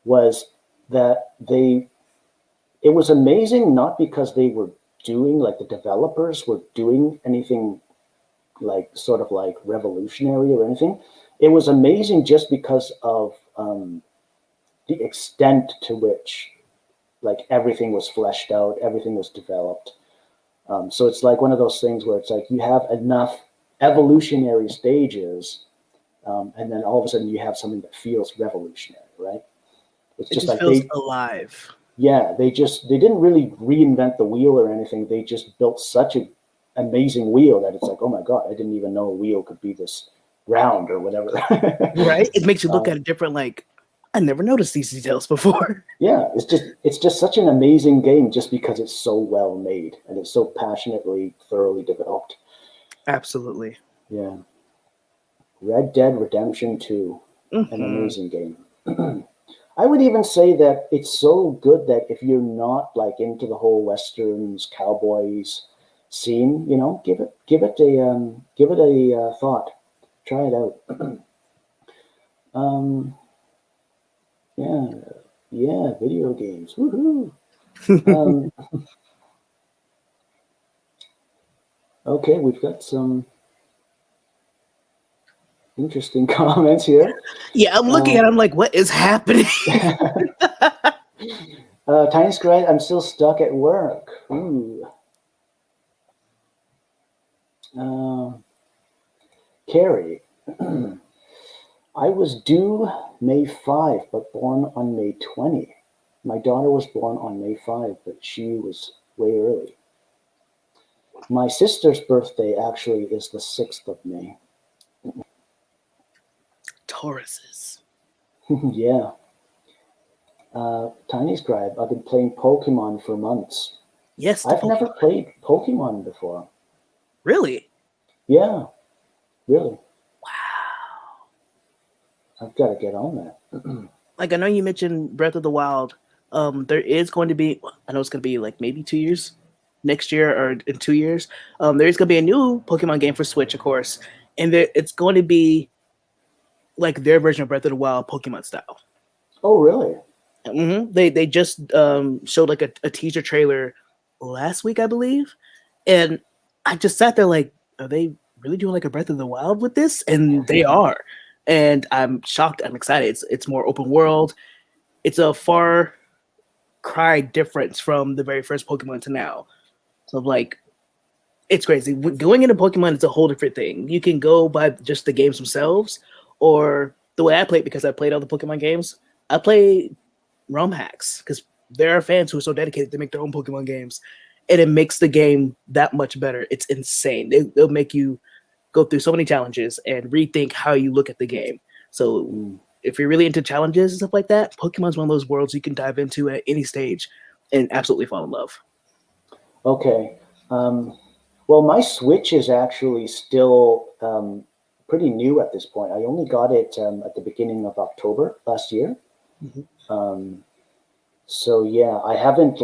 was that it was amazing, not because they were doing, like the developers were doing anything like sort of like revolutionary or anything. It was amazing just because of the extent to which like everything was fleshed out, everything was developed. So it's like one of those things where it's like you have enough evolutionary stages, and then all of a sudden you have something that feels revolutionary, right? It just feels alive. Yeah, they didn't really reinvent the wheel or anything. They just built such an amazing wheel that it's like, oh my God, I didn't even know a wheel could be this round or whatever. Right? It makes you look at it different. Like, I never noticed these details before. Yeah, it's just such an amazing game just because it's so well made and it's so passionately, thoroughly developed. Absolutely. Yeah. Red Dead Redemption 2, an amazing game. I would even say that it's so good that if you're not like into the whole westerns, cowboys scene, give it a thought. Try it out. Yeah, yeah, video games. Woohoo! Um, okay, we've got some interesting comments here. Yeah, I'm looking at it, I'm like, what is happening? Tiny Scribe, I'm still stuck at work. Ooh. Uh, Carrie, I was due May 5, but born on May 20. My daughter was born on May 5, but she was way early. My sister's birthday actually is the 6th of May. Tauruses. Yeah. Tiny Scribe, I've been playing Pokemon for months. Yes, the I've never Pokemon. played Pokemon before. Really? Yeah, really. Wow. I've got to get on that. Like I know you mentioned Breath of the Wild. There is going to be, I know it's going to be like maybe 2 years next year or in 2 years. There is going to be a new Pokemon game for Switch, of course, and it's going to be like their version of Breath of the Wild, Pokemon style. Oh, really? They just showed like a teaser trailer last week, I believe, and I just sat there like, are they really doing like a Breath of the Wild with this? And they are, and I'm shocked. I'm excited. It's more open world. It's a far cry difference from the very first Pokemon to now. So like, it's crazy. Going into Pokemon is a whole different thing. You can go by just the games themselves, or the way I play it, because I played all the Pokemon games. I play ROM hacks because there are fans who are so dedicated to make their own Pokemon games, and it makes the game that much better. It's insane. They'll make you go through so many challenges and rethink how you look at the game. So Mm, if you're really into challenges and stuff like that, Pokemon's one of those worlds you can dive into at any stage and absolutely fall in love. okay. Well, my Switch is actually still pretty new at this point. I only got it at the beginning of October last year. Mhm. Um, so yeah, I haven't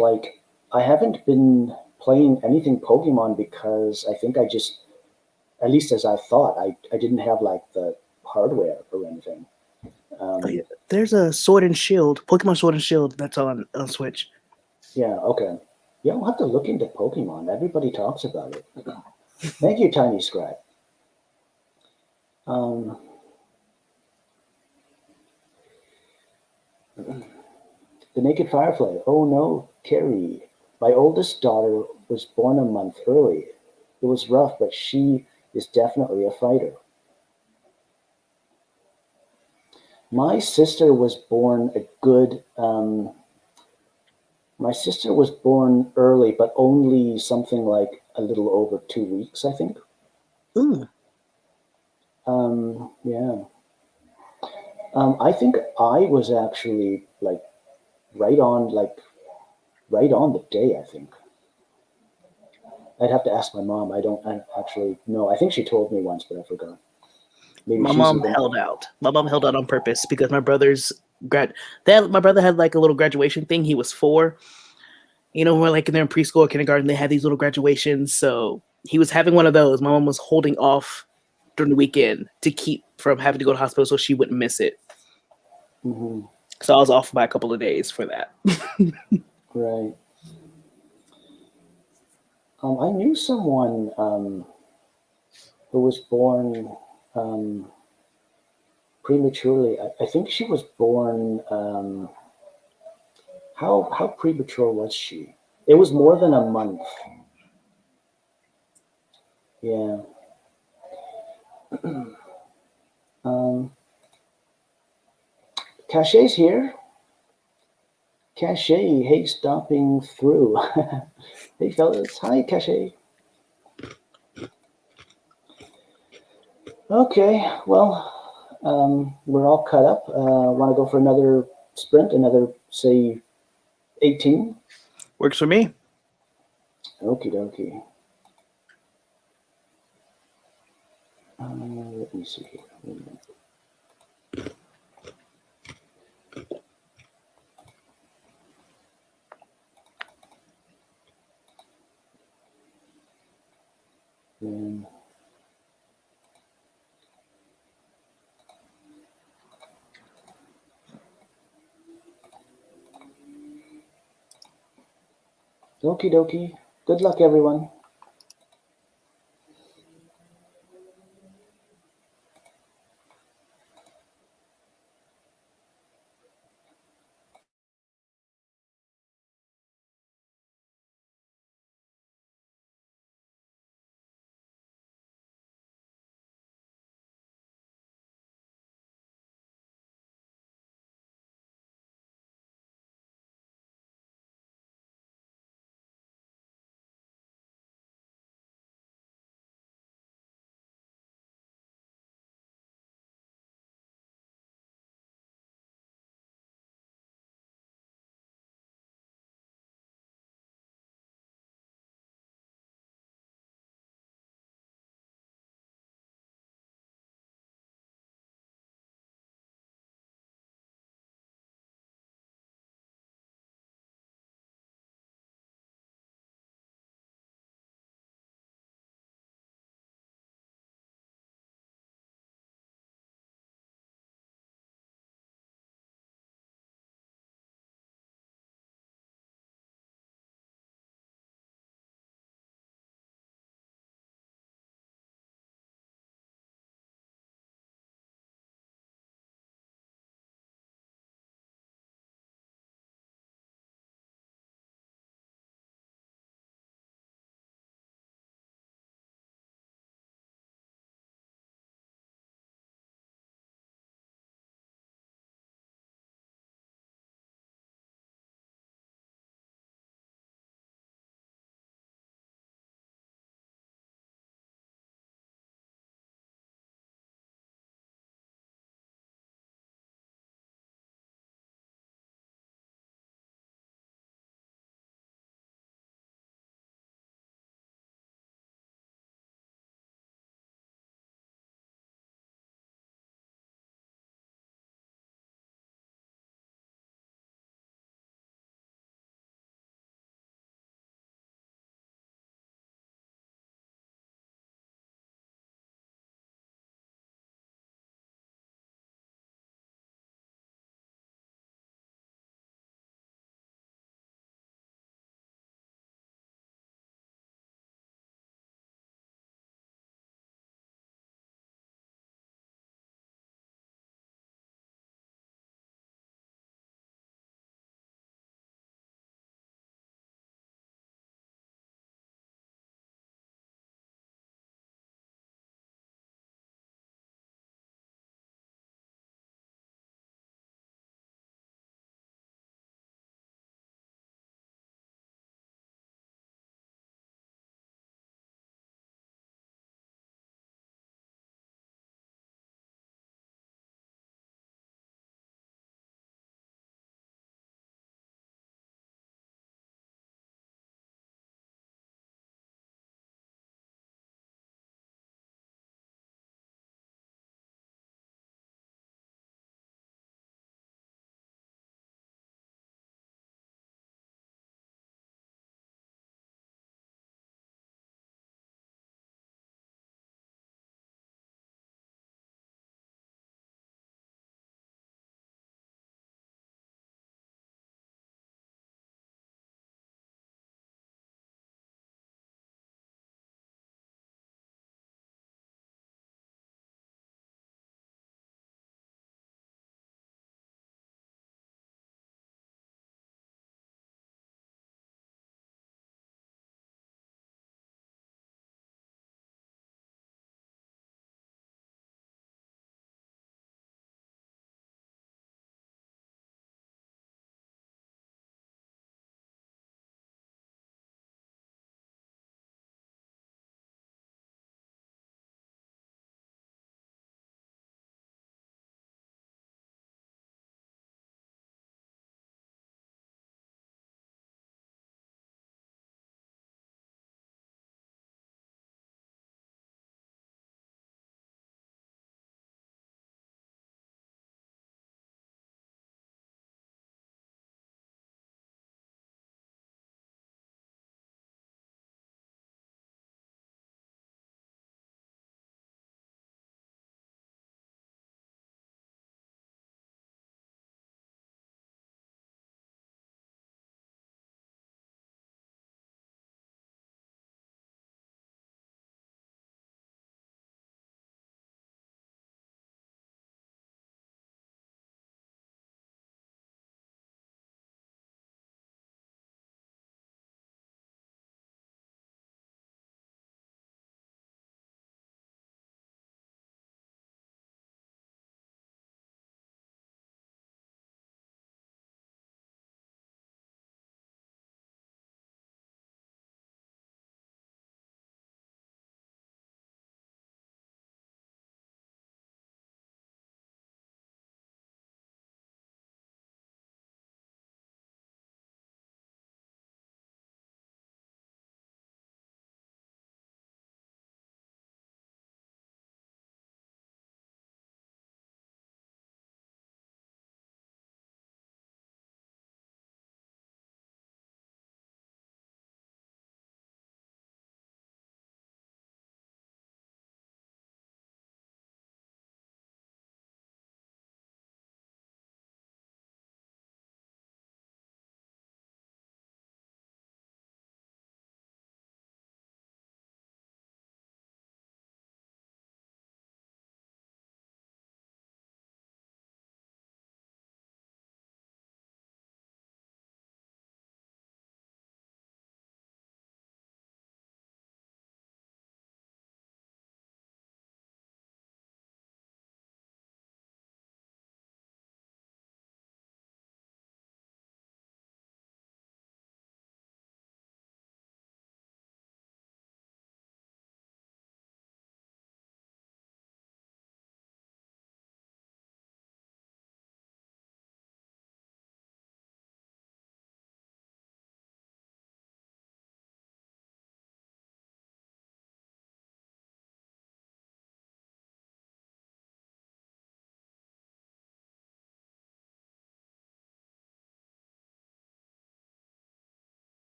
been playing anything Pokemon because I think I just, at least as I thought, I didn't have like the hardware or anything. Oh, yeah. Um, There's a Sword and Shield, Pokemon Sword and Shield that's on Switch. yeah, okay. Yeah, I'll have to look into Pokemon. Everybody talks about it. Thank you, Tiny Scribe. Um, the Naked Firefly. Oh no, Carrie. My oldest daughter was born a month early. It was rough, but she is definitely a fighter. My sister was born a good. My sister was born early, but only something like a little over 2 weeks, I think. Ooh, Yeah. I think I was actually right on the day. I think I'd have to ask my mom. I actually know. I think she told me once, but I forgot. Maybe my she's mom even. held out. My mom held out on purpose because my brother's my brother had like a little graduation thing. He was 4. We're like they're in preschool or kindergarten. They had these little graduations, so he was having one of those. My mom was holding off during the weekend to keep from having to go to hospital so she wouldn't miss it. Mhm, So I was off by a couple of days for that. right. I knew someone who was born um, prematurely. I think she was born. How premature was she? It was more than a month. Yeah. Um, Cachet's here. Cachet, hey, stopping through. Hey, fellas. Hi, Cachet. Okay, well, we're all cut up. Want to go for another sprint? Another, say, 18? Works for me. Okie dokie. Let me see here. Wait a minute. Um, Okie dokie. Good luck, everyone.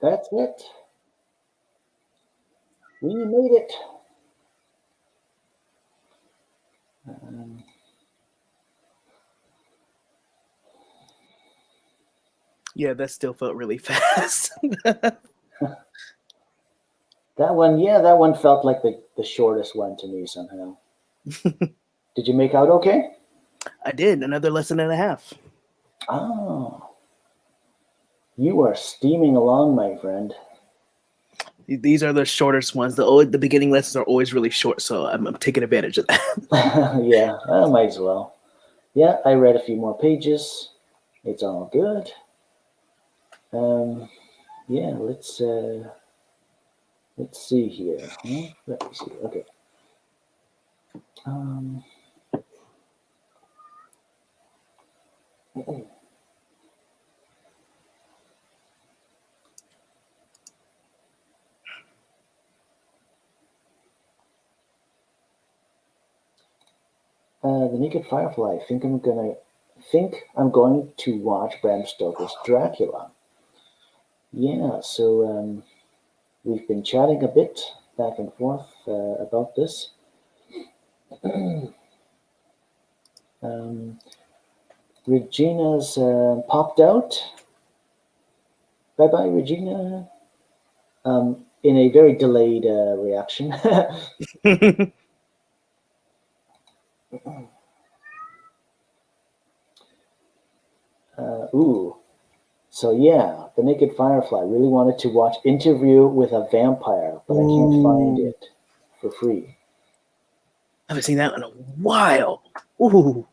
That's it. We made it. Um, Yeah, that still felt really fast. that one felt like the shortest one to me somehow. Did you make out okay? I did another lesson and a half. Oh, you are steaming along, my friend. These are the shortest ones. The beginning lessons are always really short, so I'm taking advantage of that. Yeah, I might as well. Yeah, I read a few more pages. It's all good. Yeah, let's see here. Huh? Let me see. Okay. Um, the Naked Firefly. Think I'm going to watch Bram Stoker's Dracula. Yeah, so we've been chatting a bit back and forth about this. Regina's popped out. Bye bye, Regina. In a very delayed reaction. Ooh. So yeah, the Naked Firefly. Really wanted to watch Interview with a Vampire, but I can't find Ooh. it for free. I haven't seen that in a while. Ooh.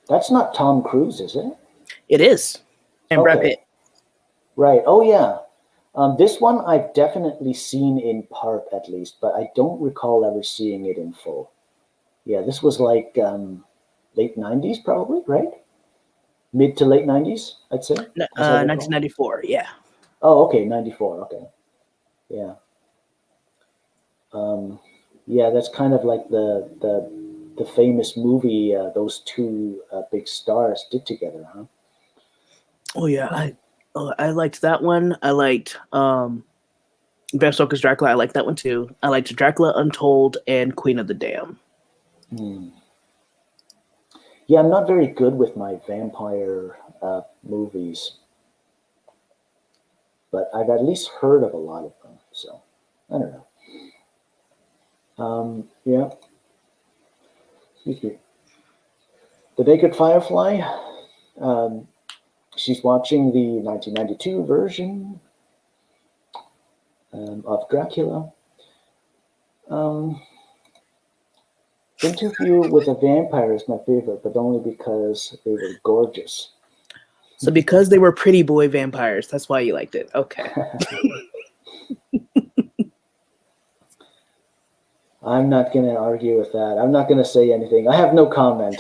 That's not Tom Cruise, is it? It is. And Brad Pitt. Right. Oh yeah. This one I've definitely seen in part at least, but I don't recall ever seeing it in full. Yeah, this was like late 90s probably, right? Mid to late 90s, I'd say. As I recall. 1994, yeah. Oh, okay, 94. Okay. Yeah. Yeah, that's kind of like the famous movie those two big stars did together, huh? Oh yeah, I liked that one. I liked Bram Stoker's Dracula. I liked that one too. I liked Dracula Untold and Queen of the Dam. Hmm. Yeah, I'm not very good with my vampire movies, but I've at least heard of a lot of them. So I don't know. Yeah, excuse me. The Naked Firefly. Um, she's watching the 1992 version of Dracula. Um, Interview with a Vampire is my favorite, but only because they were gorgeous. So because they were pretty boy vampires, that's why you liked it. Okay. I'm not going to argue with that. I'm not going to say anything. I have no comment.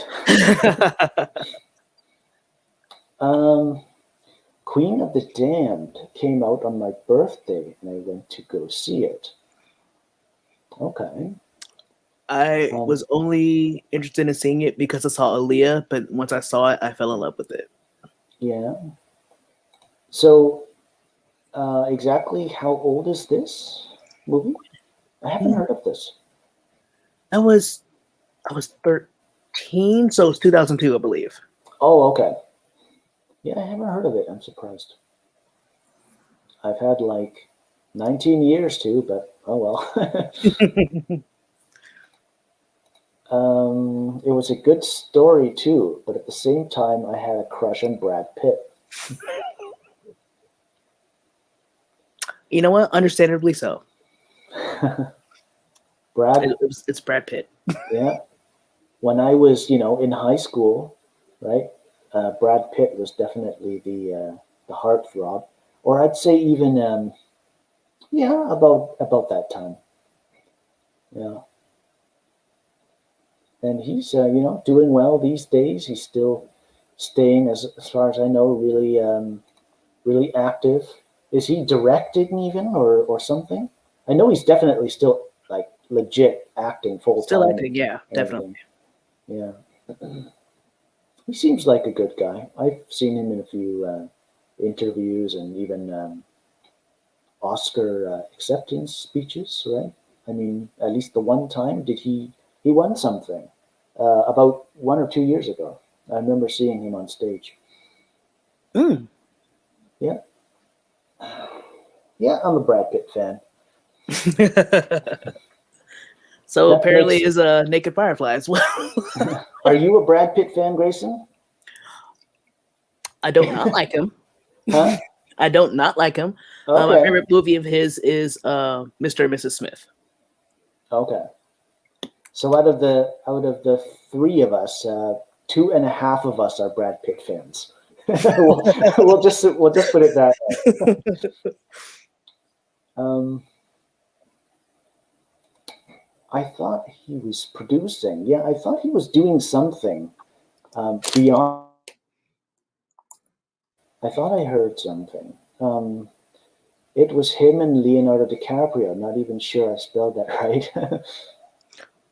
Queen of the Damned came out on my birthday, and I went to go see it. Okay. I was only interested in seeing it because I saw Aaliyah, but once I saw it, I fell in love with it. Yeah. So, exactly how old is this movie? I haven't heard of this. I was 13, so it's 2002, I believe. Oh, okay. Yeah, I haven't heard of it. I'm surprised. I've had like 19 years too, but oh well. It was a good story too, but at the same time, I had a crush on Brad Pitt. You know what? Understandably so. It's Brad Pitt. Yeah. When I was, in high school, right? Brad Pitt was definitely the heartthrob, or I'd say even, yeah, about that time. Yeah. And he's, doing well these days. He's still staying, as far as I know, really, really active. Is he directing even or something? I know he's definitely still like legit acting full time. Still acting, yeah, definitely. Yeah. He seems like a good guy. I've seen him in a few interviews and even Oscar acceptance speeches, right? I mean, at least the one time he won something about 1 or 2 years ago. I remember seeing him on stage. Mm. Yeah, yeah, I'm a Brad Pitt fan. So That apparently makes- is a Naked Firefly as well. Are you a Brad Pitt fan, Grayson? I don't not like him. Huh? I don't not like him. My Okay. favorite movie of his is Mr. and Mrs. Smith. Okay. So out of the three of us, 2.5 of us are Brad Pitt fans. we'll just put it that way. I thought he was producing. Yeah, I thought he was doing something beyond. I thought I heard something. It was him and Leonardo DiCaprio. Not even sure I spelled that right.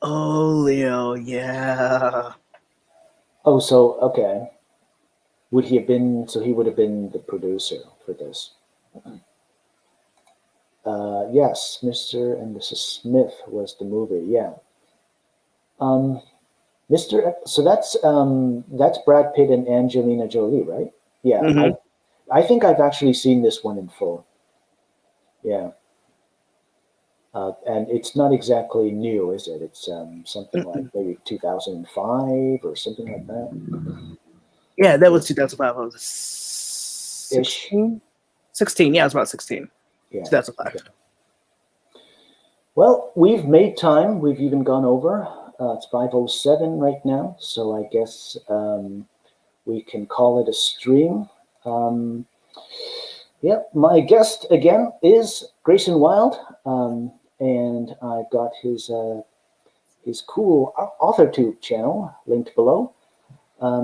Oh, Leo, yeah. Oh, so okay. Would he have been? So he would have been the producer for this. Yes, Mr. and Mrs. Smith was the movie. Yeah. Mr. So that's Brad Pitt and Angelina Jolie, right? Yeah. Mhm. I think I've actually seen this one in full. Yeah. And it's not exactly new, is it? It's something like maybe 2005 or something like that. Yeah, that was 2005. I was Ish. 16? 16, yeah, I was about 16. Yeah. 2005. Okay. Well, we've made time. We've even gone over. It's 5:07 right now, so I guess we can call it a stream. Yeah, my guest again is Grayson Wild, and I've got his cool AuthorTube channel linked below.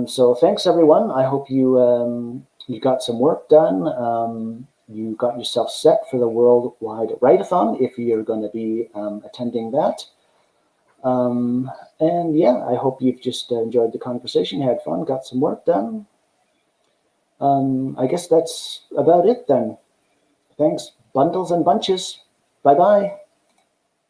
So thanks everyone. I hope you got some work done. You got yourself set for the World Wide Writeathon if you're going to be attending that. And yeah, I hope you've just enjoyed the conversation, had fun, got some work done. I guess that's about it then. Thanks, bundles and bunches. Bye-bye.